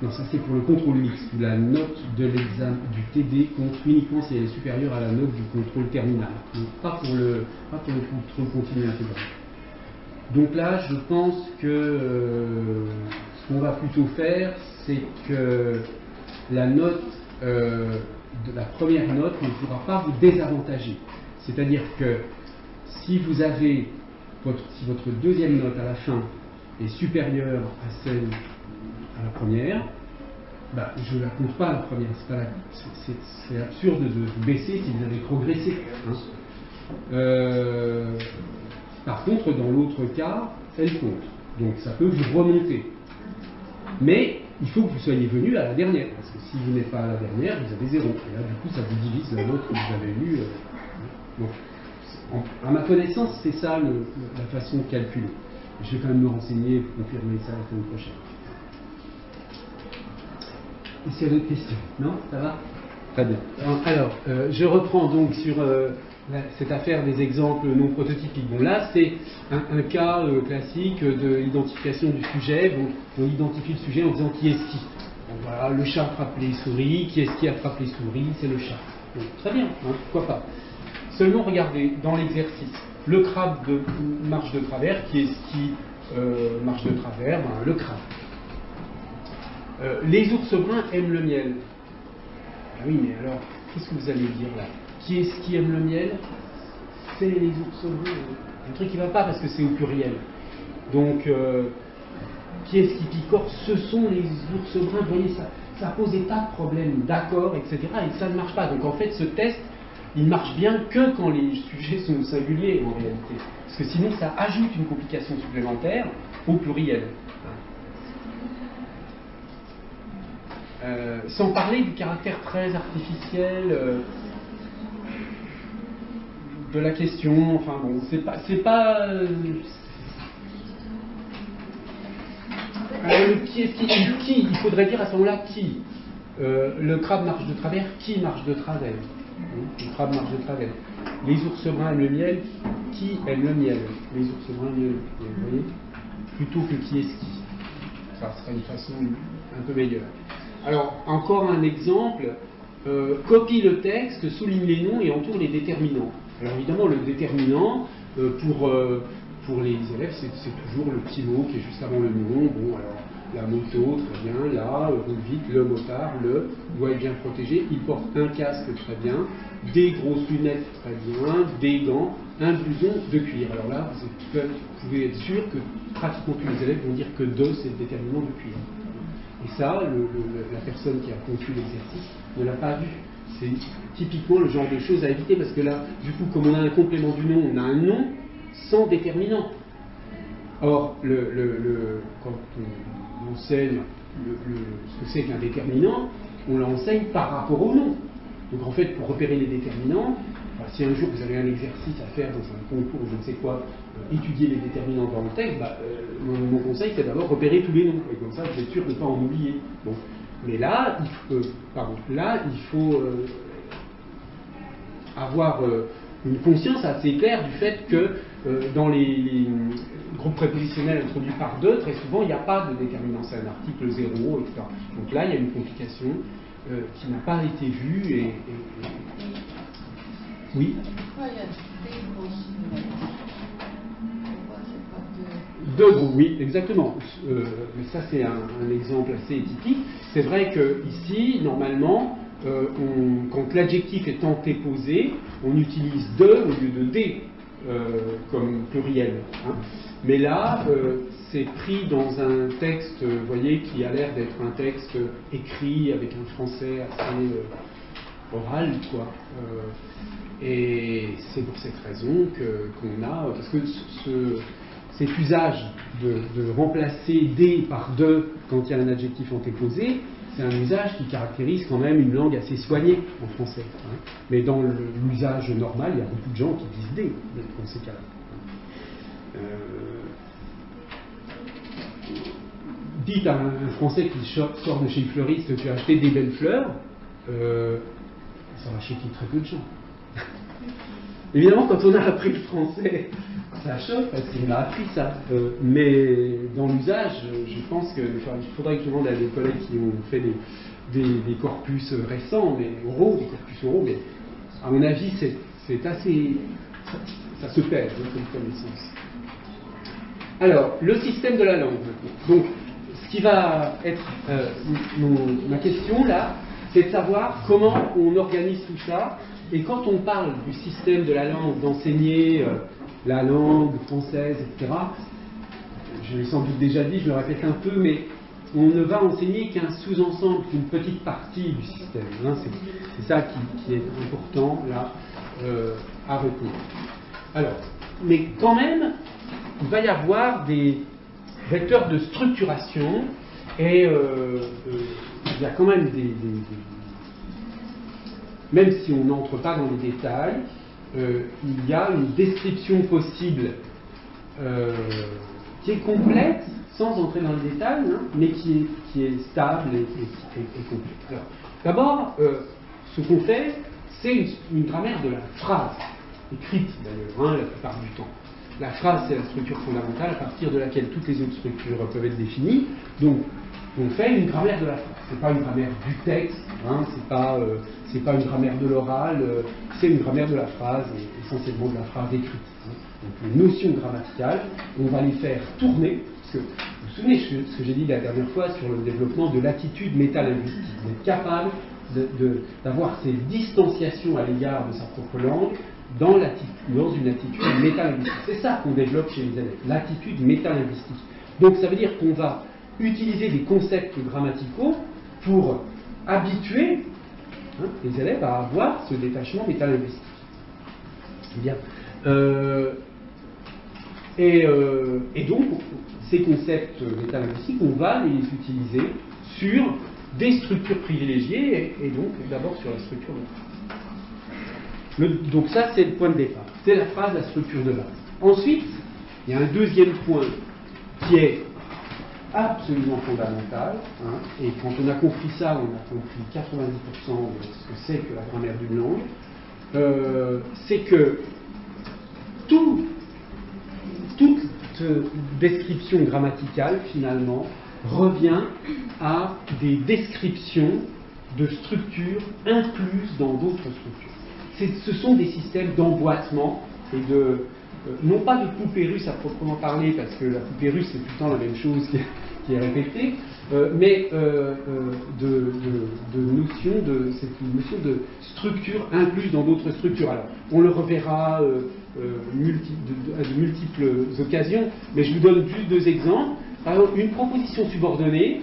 Non, ça c'est pour le contrôle mixte. La note de l'examen du TD compte uniquement si elle est supérieure à la note du contrôle terminal. Donc, pas pour le contrôle continu intégral. Donc là, je pense que ce qu'on va plutôt faire, c'est que la note, la première note ne pourra pas vous désavantager. C'est-à-dire que si vous avez si votre deuxième note à la fin est supérieure à celle à la première, je ne la compte pas la première. C'est absurde de baisser si vous avez progressé. Par contre, dans l'autre cas, elle compte. Donc ça peut vous remonter. Mais il faut que vous soyez venu à la dernière. Parce que si vous n'êtes pas à la dernière, vous avez 0. Et là, du coup, ça vous divise la note que vous avez eue. Donc, à ma connaissance, c'est ça la façon de calculer. Je vais quand même me renseigner et confirmer ça la semaine prochaine. Est-ce qu'il y a d'autres questions? Non? Ça va? Très bien. Alors, je reprends donc sur cette affaire des exemples non prototypiques. Bon, là, c'est un cas classique de l'identification du sujet. Bon, on identifie le sujet en disant qui est-ce qui. Bon, voilà, le chat attrape les souris. Qui est-ce qui attrape les souris? C'est le chat. Bon, très bien, pourquoi pas. Seulement, regardez, dans l'exercice, le crabe marche de travers. Qui est-ce qui marche de travers? Le crabe. Les ours bruns aiment le miel. Ah oui, mais alors, qu'est-ce que vous allez dire là? Qui est-ce qui aime le miel? C'est les ours bruns. Un truc qui ne va pas parce que c'est au pluriel. Donc, qui est-ce qui picore? Ce sont les ours bruns. Vous voyez, ça pose des tas de problèmes d'accord, etc. Et ça ne marche pas. Donc, en fait, ce test, il marche bien que quand les sujets sont singuliers, en réalité. Parce que sinon, ça ajoute une complication supplémentaire au pluriel. sans parler du caractère très artificiel de la question. Enfin bon, c'est pas alors le qui, il faudrait dire à ce moment-là qui. Le crabe marche de travers, qui marche de travers? Le crabe marche de travers. Les ours bruns aiment le miel, qui aime le miel? Les ours bruns aiment le miel, vous voyez? Plutôt que qui est ce qui. Ça serait une façon un peu meilleure. Alors, encore un exemple, copie le texte, souligne les noms et entoure les déterminants. Alors évidemment, le déterminant, pour les élèves, c'est toujours le petit mot qui est juste avant le nom. Bon, alors, la moto, très bien, là, roule vite, le motard, le, doit être bien protégé, il porte un casque, très bien, des grosses lunettes, très bien, des gants, un blouson de cuir. Alors là, vous pouvez être sûr que pratiquement tous les élèves vont dire que de, c'est le déterminant de cuir. Et ça, la personne qui a conçu l'exercice ne l'a pas vu. C'est typiquement le genre de choses à éviter, parce que là, du coup, comme on a un complément du nom, on a un nom sans déterminant. Or, quand on enseigne ce que c'est qu'un déterminant, on l'enseigne par rapport au nom. Donc en fait, pour repérer les déterminants, si un jour vous avez un exercice à faire dans un concours, je ne sais quoi, étudier les déterminants dans le texte, mon conseil c'est d'abord repérer tous les noms, et comme ça vous êtes sûr de ne pas en oublier. Bon. Mais là, il faut avoir une conscience assez claire du fait que dans les groupes prépositionnels introduits par deux, très souvent il n'y a pas de déterminant, c'est un article 0, etc. Donc là il y a une complication qui n'a pas été vue oui. Pourquoi il y a des grosses lunettes? Pourquoi c'est pas Deux groupes, oui, exactement. Mais ça c'est un exemple assez typique. C'est vrai que ici, normalement, quand l'adjectif est antéposé, on utilise de au lieu de des comme pluriel. Hein. Mais là, c'est pris dans un texte, vous voyez, qui a l'air d'être un texte écrit avec un français assez oral, quoi. Et c'est pour cette raison qu'on a, parce que cet usage de remplacer des par de quand il y a un adjectif antéposé, c'est un usage qui caractérise quand même une langue assez soignée en français. Hein. Mais dans l'usage normal, il y a beaucoup de gens qui disent des dans ces cas-là. Dites à un Français qui sort de chez le fleuriste, tu as acheté des belles fleurs, ça va choquer très peu de gens. Évidemment, quand on a appris le français, ça choque parce qu'on a appris ça. Mais dans l'usage, je pense qu'il faudrait que je demande à des collègues qui ont fait des corpus récents, mais oraux, des corpus oraux, mais à mon avis, c'est assez. Ça se perd comme connaissance. Alors, le système de la langue. Donc, ce qui va être ma question là, c'est de savoir comment on organise tout ça. Et quand on parle du système de la langue, d'enseigner la langue française, etc., je l'ai sans doute déjà dit, je le répète un peu, mais on ne va enseigner qu'un sous-ensemble, qu'une petite partie du système. Hein, c'est ça qui est important là à retenir. Alors, mais quand même, il va y avoir des vecteurs de structuration et il y a quand même même si on n'entre pas dans les détails, il y a une description possible qui est complète, sans entrer dans les détails, hein, mais qui est stable et complète. Alors, d'abord, ce qu'on fait, c'est une grammaire de la phrase, écrite d'ailleurs, hein, la plupart du temps. La phrase, c'est la structure fondamentale à partir de laquelle toutes les autres structures peuvent être définies. Donc, on fait une grammaire de la phrase. C'est pas une grammaire du texte, hein, c'est pas une grammaire de l'oral, c'est une grammaire de la phrase, et essentiellement de la phrase écrite. Hein. Donc, les notions grammaticales, on va les faire tourner, parce que vous vous souvenez ce que j'ai dit la dernière fois sur le développement de l'attitude métalinguistique, d'être capable d'avoir ces distanciations à l'égard de sa propre langue dans une attitude métalinguistique. C'est ça qu'on développe chez les élèves, l'attitude métalinguistique. Donc ça veut dire qu'on va utiliser des concepts grammaticaux pour habituer les élèves à avoir ce détachement métalinguistique. Bien. Et donc, ces concepts métalinguistiques, on va les utiliser sur des structures privilégiées, et donc d'abord sur la structure de base. Donc ça, c'est le point de départ. C'est la phrase, la structure de base. Ensuite, il y a un deuxième point qui est absolument fondamental, hein, et quand on a compris ça, on a compris 90% de ce que c'est que la grammaire d'une langue, c'est que toute description grammaticale, finalement, revient à des descriptions de structures incluses dans d'autres structures. Ce sont des systèmes d'emboîtement et de... non pas de poupée russe à proprement parler, parce que la poupée russe c'est tout le temps la même chose qui est répétée, mais de notion c'est une notion de structure incluse dans d'autres structures. Alors, on le reverra à de multiples occasions, mais je vous donne juste deux exemples. Par exemple, une proposition subordonnée,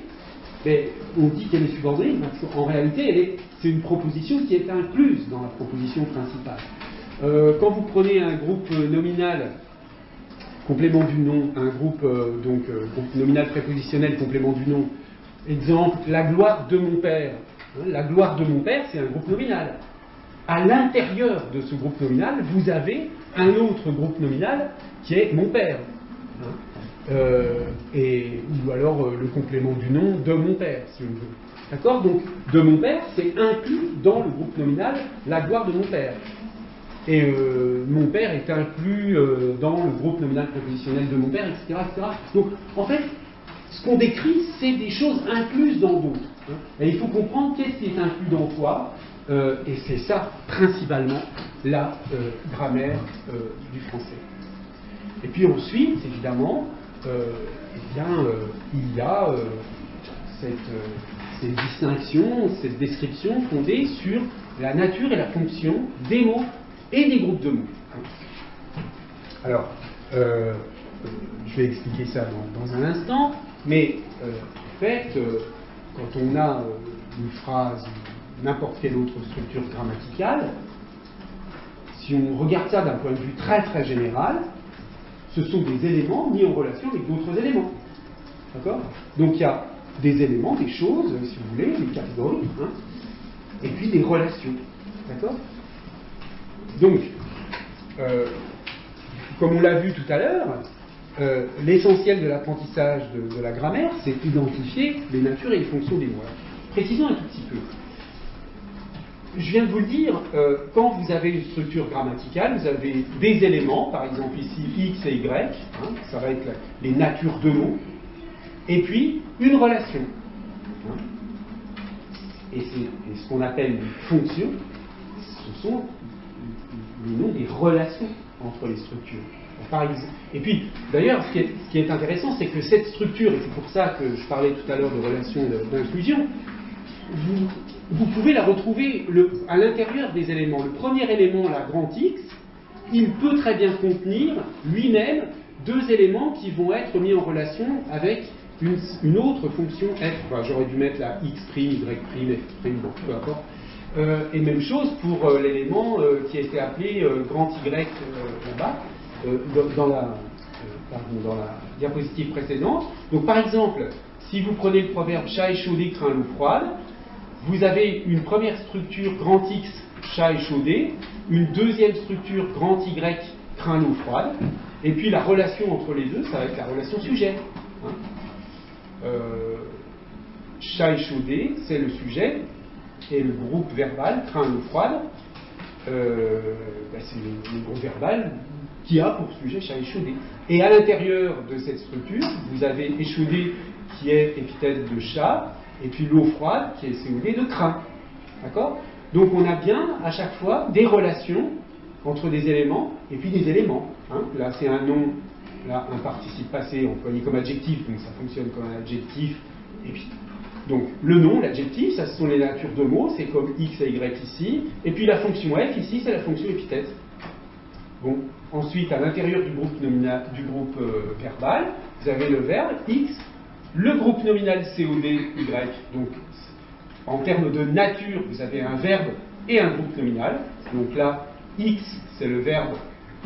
on dit qu'elle est subordonnée, parce qu'en réalité, c'est une proposition qui est incluse dans la proposition principale. Quand vous prenez un groupe nominal, complément du nom, un groupe groupe nominal prépositionnel, complément du nom, exemple, la gloire de mon père. La gloire de mon père, c'est un groupe nominal. À l'intérieur de ce groupe nominal, vous avez un autre groupe nominal qui est mon père. Ou alors le complément du nom de mon père, si on veut. D'accord? Donc, de mon père, c'est inclus dans le groupe nominal la gloire de mon père. Et mon père est inclus dans le groupe nominal prépositionnel de mon père, etc., etc. Donc, en fait, ce qu'on décrit, c'est des choses incluses dans d'autres. Hein. Et il faut comprendre qu'est-ce qui est inclus dans quoi, et c'est ça, principalement, la grammaire du français. Et puis ensuite, évidemment, il y a cette distinction, cette description fondée sur la nature et la fonction des mots et des groupes de mots. Alors, je vais expliquer ça dans un instant, mais en fait, quand on a une phrase ou n'importe quelle autre structure grammaticale, si on regarde ça d'un point de vue très très général, ce sont des éléments mis en relation avec d'autres éléments. D'accord? Donc il y a des éléments, des choses, si vous voulez, des catégories, hein, et puis des relations. D'accord? Donc, comme on l'a vu tout à l'heure, l'essentiel de l'apprentissage de la grammaire, c'est identifier les natures et les fonctions des mots. Précisons un tout petit peu. Je viens de vous le dire, quand vous avez une structure grammaticale, vous avez des éléments, par exemple ici X et Y, hein, ça va être les natures de mots, et puis une relation. Hein. Et ce qu'on appelle une fonction, ce sont les noms des relations entre les structures. Par exemple. Et puis, d'ailleurs, ce qui est intéressant, c'est que cette structure, et c'est pour ça que je parlais tout à l'heure de relation d'inclusion, vous pouvez la retrouver à l'intérieur des éléments. Le premier élément, la grand X, il peut très bien contenir lui-même deux éléments qui vont être mis en relation avec une autre fonction F. Enfin, j'aurais dû mettre la X', Y', F', bon, peu importe. Et même chose pour l'élément qui a été appelé grand Y là-bas, dans la diapositive précédente. Donc, par exemple, si vous prenez le proverbe chat échaudé craint l'eau froide, vous avez une première structure grand X, chat échaudé, une deuxième structure grand Y, craint l'eau froide, et puis la relation entre les deux, ça va être la relation sujet. Hein. Chat échaudé, c'est le sujet, et le groupe verbal, craint l'eau froide, c'est le groupe verbal qui a pour sujet chat échaudé. Et à l'intérieur de cette structure, vous avez échaudé qui est épithète de chat, et puis l'eau froide qui est COD de craint. D'accord? Donc on a bien à chaque fois des relations entre des éléments et puis des éléments. Hein. Là c'est un nom, là un participe passé employé comme adjectif, donc ça fonctionne comme un adjectif. Et puis, donc le nom, l'adjectif, ça ce sont les natures de mots, c'est comme X et Y ici. Et puis la fonction F ici, c'est la fonction épithète. Bon, ensuite à l'intérieur du groupe verbal, vous avez le verbe X. Le groupe nominal COD, Y, donc en termes de nature, vous avez un verbe et un groupe nominal. Donc là, X, c'est le verbe,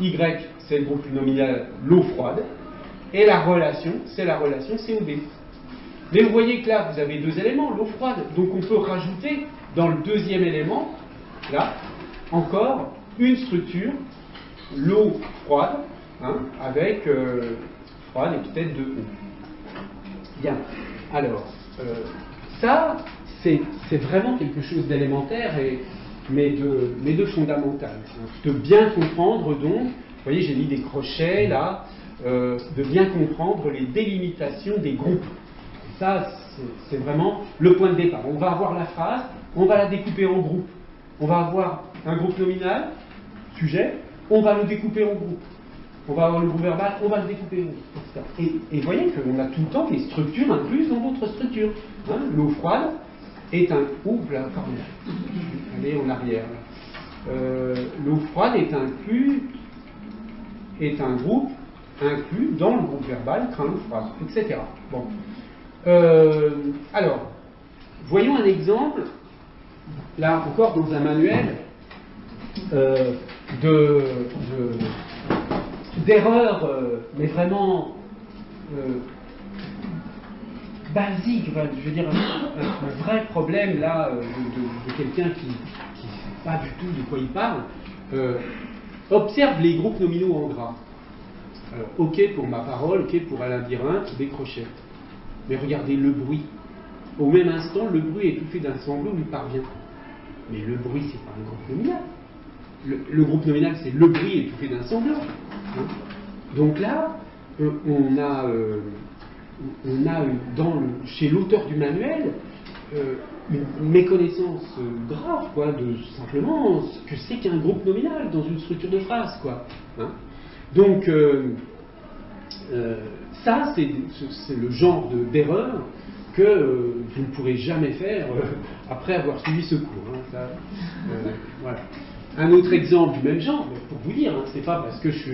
Y, c'est le groupe nominal l'eau froide, et la relation, c'est la relation COD. Mais vous voyez que là, vous avez deux éléments, l'eau froide. Donc on peut rajouter dans le deuxième élément, là, encore une structure, l'eau froide, hein, avec froide et peut-être de eau. Bien. Alors, ça, c'est vraiment quelque chose d'élémentaire, mais de fondamental. De bien comprendre, donc, vous voyez, j'ai mis des crochets là, de bien comprendre les délimitations des groupes. Ça, c'est vraiment le point de départ. On va avoir la phrase, on va la découper en groupes. On va avoir un groupe nominal, sujet, on va le découper en groupes. On va avoir le groupe verbal, on va le découper en groupes, etc. Et vous voyez qu'on a tout le temps des structures incluses dans d'autres structures. Hein, l'eau froide est un... Oups, là, pardon. Allez, en arrière. L'eau froide est un groupe inclus dans le groupe verbal, craint l'eau froide, etc. Bon. Alors, voyons un exemple, là encore dans un manuel, d'erreurs, mais vraiment basiques, je veux dire, un vrai problème là de quelqu'un qui ne sait pas du tout de quoi il parle. Observe les groupes nominaux en gras. Alors, ok pour ma parole, ok pour Alain Birin, décrochette. Mais regardez le bruit. Au même instant, le bruit étouffé d'un sanglot lui parvient. Mais le bruit, c'est pas un groupe nominal. Le groupe nominal, c'est le bruit étouffé d'un sanglot. Hein. Donc là, on a chez l'auteur du manuel une méconnaissance grave, quoi, de simplement ce que c'est qu'un groupe nominal dans une structure de phrase, quoi. Hein. Donc, ça, c'est le genre d'erreur que vous ne pourrez jamais faire après avoir suivi ce cours. Hein, ça, voilà. Un autre exemple du même genre, pour vous dire, hein, c'est pas parce que je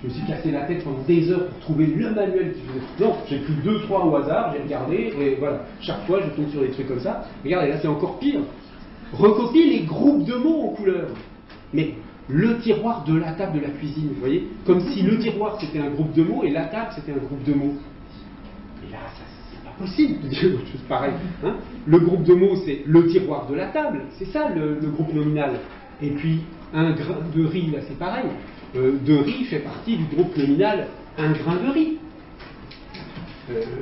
me suis cassé la tête pendant des heures pour trouver le manuel qui faisait. Non, j'ai pris 2-3 au hasard, j'ai regardé, et voilà. Chaque fois, je tombe sur des trucs comme ça. Regardez, là, c'est encore pire. Recopie les groupes de mots en couleur. Mais le tiroir de la table de la cuisine, vous voyez, comme si le tiroir c'était un groupe de mots et la table c'était un groupe de mots. Et là, c'est pas possible de dire autre chose pareil. Hein. Le groupe de mots c'est le tiroir de la table, c'est ça le groupe nominal. Et puis un grain de riz, là c'est pareil. De riz fait partie du groupe nominal un grain de riz.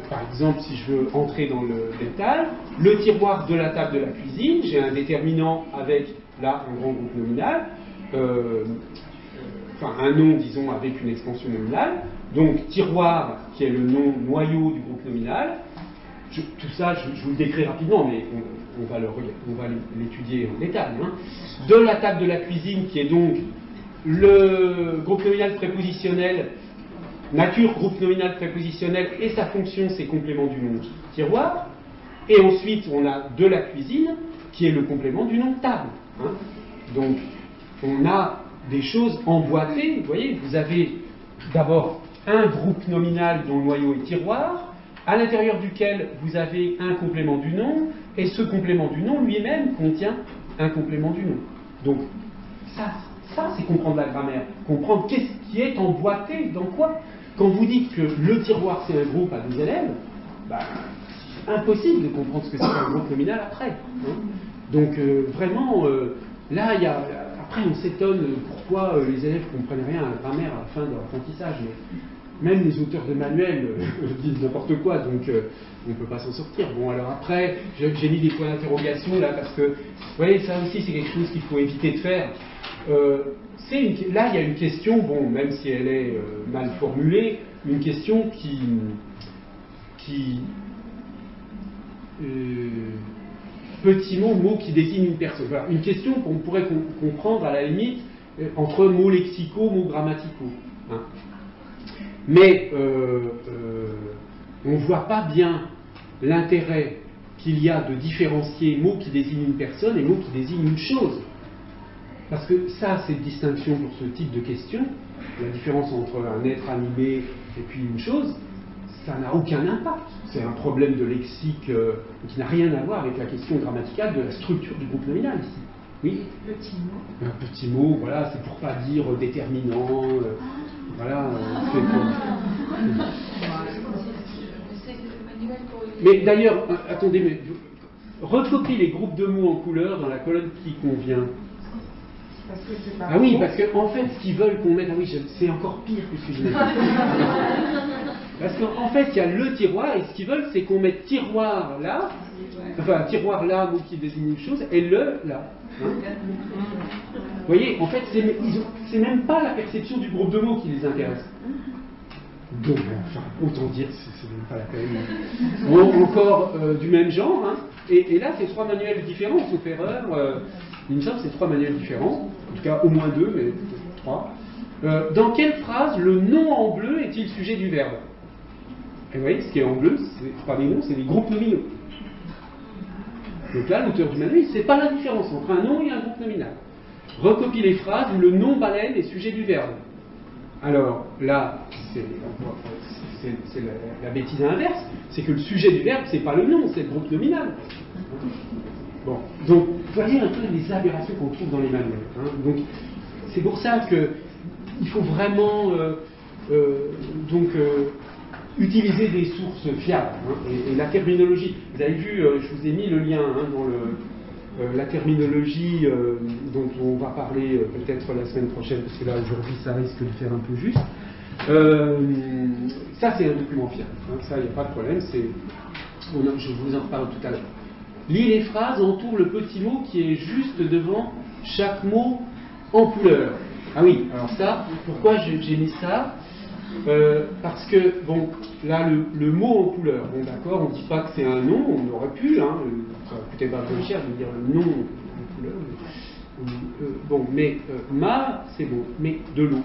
Par exemple, si je veux entrer dans le détail, le tiroir de la table de la cuisine, j'ai un déterminant avec là un grand groupe nominal. Un nom, disons, avec une extension nominale. Donc, tiroir, qui est le nom noyau du groupe nominal. Tout ça, je vous le décris rapidement, mais on va l'étudier en détail. Hein. De la table de la cuisine, qui est donc le groupe nominal prépositionnel, nature, groupe nominal prépositionnel, et sa fonction, c'est complément du nom tiroir. Et ensuite, on a de la cuisine, qui est le complément du nom table. Hein. Donc, on a des choses emboîtées, vous voyez, vous avez d'abord un groupe nominal dont le noyau est tiroir, à l'intérieur duquel vous avez un complément du nom, et ce complément du nom lui-même contient un complément du nom. Donc, ça c'est comprendre la grammaire, comprendre qu'est-ce qui est emboîté dans quoi. Quand vous dites que le tiroir c'est un groupe à deux élèves, c'est impossible de comprendre ce que c'est qu'un groupe nominal après. Hein. Donc, vraiment, là, il y a... Après, on s'étonne pourquoi les élèves ne comprennent rien à la grammaire à la fin de leur apprentissage. Mais même les auteurs de manuels disent n'importe quoi, donc on ne peut pas s'en sortir. Bon, alors après, j'ai mis des points d'interrogation là, parce que, vous voyez, ça aussi, c'est quelque chose qu'il faut éviter de faire. Là, il y a une question, bon, même si elle est mal formulée, une question petit mot qui désigne une personne. Voilà, une question qu'on pourrait comprendre à la limite entre mots lexicaux, mots grammaticaux. Hein. Mais on ne voit pas bien l'intérêt qu'il y a de différencier mots qui désignent une personne et mots qui désignent une chose. Parce que ça, cette distinction pour ce type de question, la différence entre un être animé et puis une chose, ça n'a aucun impact. C'est un problème de lexique qui n'a rien à voir avec la question grammaticale de la structure du groupe nominal ici. Oui. Petit mot. Un petit mot, voilà, c'est pour pas dire déterminant. Voilà. C'est le manuel pour Mais d'ailleurs, attendez, mais recopie les groupes de mots en couleur dans la colonne qui convient. Parce que c'est pas Ah oui, faux. parce qu'en fait, ce qu'ils veulent qu'on mette... Ah oui, c'est encore pire que ce que je l'ai dit. Parce qu'en fait, il y a le tiroir, et ce qu'ils veulent, c'est qu'on mette tiroir là, enfin, tiroir là, mot qui désigne une chose, et le là. Hein. Vous voyez, en fait, c'est même pas la perception du groupe de mots qui les intéresse. Donc, enfin, autant dire, c'est même pas la peine. Bon, encore du même genre, hein. Et là, c'est 3 manuels différents, sauf erreur. Il me semble que c'est 3 manuels différents, en tout cas au moins 2, mais peut-être 3. Dans quelle phrase le nom en bleu est-il sujet du verbe? Et vous voyez, ce qui est en bleu, c'est pas des noms, c'est des groupes nominaux. Donc là, l'auteur du manuel, il ne sait pas la différence entre un nom et un groupe nominal. Recopie les phrases où le nom baleine est sujet du verbe. Alors là, c'est la bêtise inverse, c'est que le sujet du verbe, c'est pas le nom, c'est le groupe nominal. Bon, donc, vous voyez un peu les aberrations qu'on trouve dans les manuels. Hein. Donc, c'est pour ça qu'il faut vraiment utiliser des sources fiables. Hein, et la terminologie, vous avez vu, je vous ai mis le lien hein, dans la terminologie dont on va parler peut-être la semaine prochaine, parce que là, aujourd'hui, ça risque de faire un peu juste. Ça, c'est un document fiable. Hein, ça, il n'y a pas de problème. Je vous en reparle tout à l'heure. Lis les phrases, entoure le petit mot qui est juste devant chaque mot en couleur. Ah oui, alors ça, pourquoi j'ai mis ça parce que, bon, là, le mot en couleur, bon d'accord, on ne dit pas que c'est un nom, on aurait pu, hein, ça coûtait pas très cher de dire le nom en couleur. Bon, mais ma, c'est bon, mais de l'eau.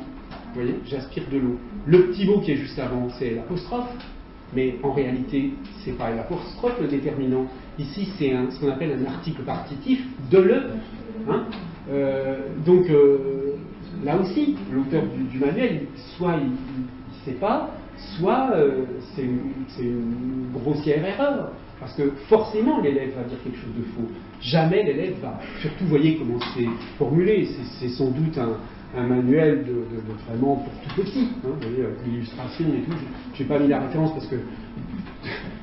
Vous voyez, j'aspire de l'eau. Le petit mot qui est juste avant, c'est l'apostrophe. Mais en réalité, c'est pas l'apostrophe le déterminant. Ici, c'est ce qu'on appelle un article partitif de le. Hein. Donc, là aussi, l'auteur du manuel, soit il ne sait pas, soit c'est une grossière erreur. Parce que forcément, l'élève va dire quelque chose de faux. Jamais l'élève va. Surtout, voyez comment c'est formulé. C'est sans doute un manuel de vraiment pour tout petit, hein, vous voyez, avec l'illustration et tout. Je n'ai pas mis la référence parce que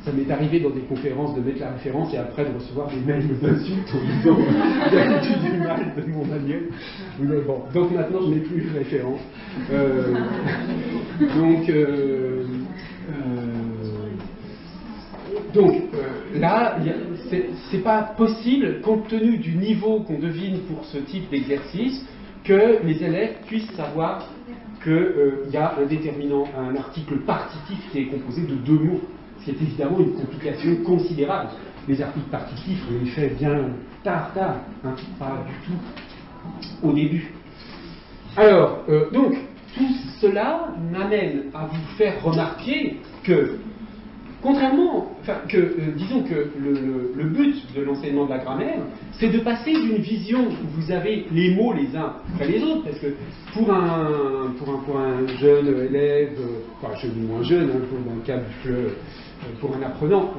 ça m'est arrivé dans des conférences de mettre la référence et après de recevoir des mails d'insultes en disant j'ai du mal de mon manuel. Bon, donc maintenant je n'ai plus de référence. Donc là, c'est pas possible, compte tenu du niveau qu'on devine pour ce type d'exercice, que les élèves puissent savoir qu'il y a un déterminant, un article partitif qui est composé de 2 mots. C'est évidemment une complication considérable. Les articles partitifs, on les fait bien tard, hein, pas du tout au début. Alors, donc, tout cela m'amène à vous faire remarquer que, contrairement, disons que le but de l'enseignement de la grammaire, c'est de passer d'une vision où vous avez les mots les uns après les autres, parce que pour un jeune élève, enfin jeune ou moins jeune, hein, dans le cas du FLE, pour un apprenant,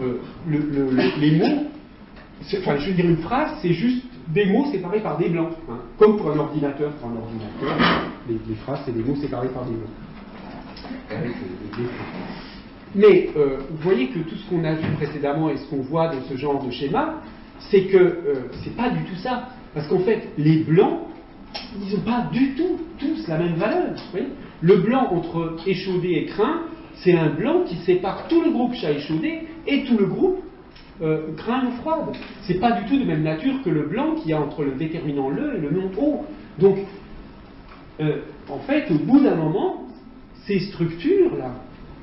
les mots, enfin je veux dire une phrase, c'est juste des mots séparés par des blancs, hein, comme pour un ordinateur. Pour un ordinateur, les phrases, c'est des mots séparés par des blancs. Mais vous voyez que tout ce qu'on a vu précédemment et ce qu'on voit dans ce genre de schéma, c'est que c'est pas du tout ça. Parce qu'en fait, les blancs, ils n'ont pas du tout tous la même valeur. Vous voyez, le blanc entre échaudé et crin, c'est un blanc qui sépare tout le groupe chat échaudé et tout le groupe crin ou froide. C'est pas du tout de même nature que le blanc qu'il y a entre le déterminant le et le nom o. Donc, en fait, au bout d'un moment, ces structures-là,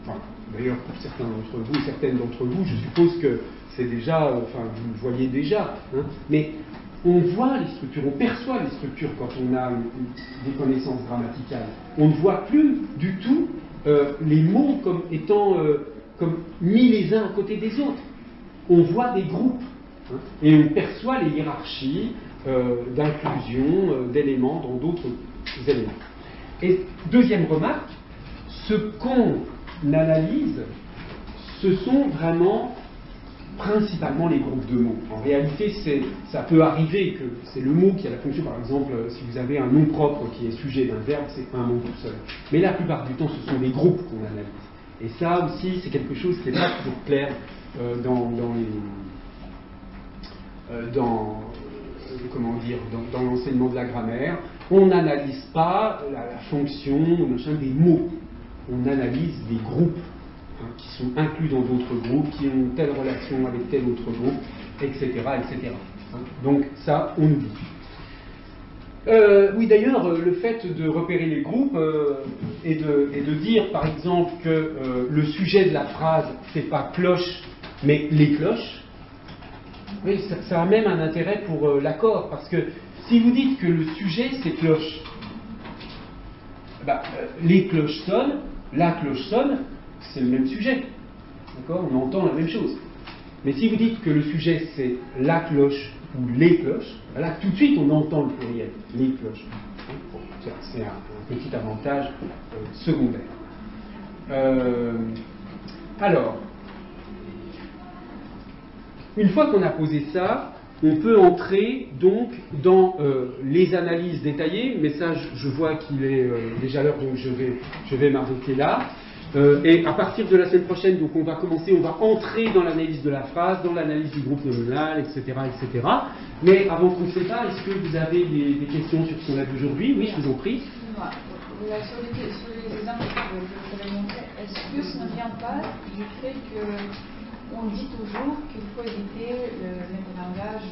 enfin, d'ailleurs, pour certains d'entre vous, certaines d'entre vous, je suppose que c'est déjà, enfin, vous le voyez déjà, hein, mais on voit les structures, on perçoit les structures quand on a des connaissances grammaticales. On ne voit plus du tout les mots comme étant comme mis les uns à côté des autres. On voit des groupes, hein, et on perçoit les hiérarchies d'inclusion d'éléments dans d'autres éléments. Et deuxième remarque, ce qu'on analyse, ce sont vraiment principalement les groupes de mots. En réalité, ça peut arriver que c'est le mot qui a la fonction, par exemple, si vous avez un nom propre qui est sujet d'un verbe, c'est un mot tout seul. Mais la plupart du temps, ce sont les groupes qu'on analyse. Et ça aussi, c'est quelque chose qui n'est pas toujours clair dans l'enseignement de la grammaire, on n'analyse pas la fonction des mots. On analyse les groupes qui sont inclus dans d'autres groupes, qui ont telle relation avec tel autre groupe, etc. etc. Donc ça, on oublie. Oui, d'ailleurs, le fait de repérer les groupes et de dire, par exemple, que le sujet de la phrase, c'est pas cloche, mais les cloches, oui, ça a même un intérêt pour l'accord, parce que si vous dites que le sujet, c'est cloche, les cloches sonnent, la cloche sonne, c'est le même sujet. D'accord ? On entend la même chose. Mais si vous dites que le sujet, c'est la cloche ou les cloches, là, tout de suite, on entend le pluriel, les cloches. Bon, c'est un petit avantage secondaire. Alors, une fois qu'on a posé ça, on peut entrer donc dans les analyses détaillées, mais ça je vois qu'il est déjà l'heure, donc je vais m'arrêter là. Et à partir de la semaine prochaine, donc on va entrer dans l'analyse de la phrase, dans l'analyse du groupe nominal, etc., etc. Mais avant qu'on se sépare, est-ce que vous avez des questions sur ce qu'on a vu aujourd'hui? Oui, je vous en prie. Sur les exemples que vous avez montrés, est-ce que ça ne vient pas du fait qu'on dit toujours qu'il faut éviter le métalangage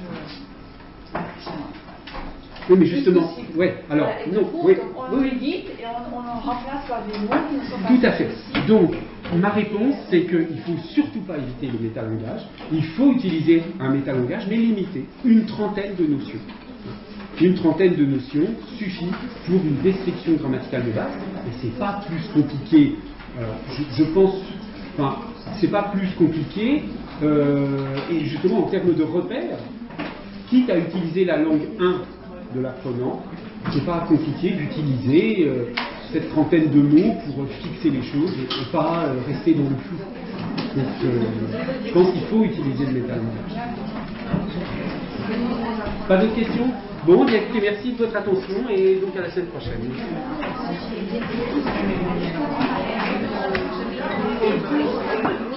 Oui, mais justement, ouais, alors, voilà, non, coup, oui, on oui, évite et on remplace par des mots qui ne sont pas tout à fait. possibles. Donc, ma réponse, c'est qu'il ne faut surtout pas éviter le métalangage. Il faut utiliser un métalangage, mais limité, une trentaine de notions. Une trentaine de notions suffit pour une description grammaticale de base, et c'est pas plus compliqué. Alors, je pense, enfin, c'est pas plus compliqué, et justement en termes de repères, quitte à utiliser la langue 1 de l'apprenant, c'est pas compliqué d'utiliser cette trentaine de mots pour fixer les choses et pas rester dans le flou. Donc, je pense qu'il faut utiliser le métalangage. Pas d'autres questions? Bon, bien écoutez, merci de votre attention et donc à la semaine prochaine. Merci.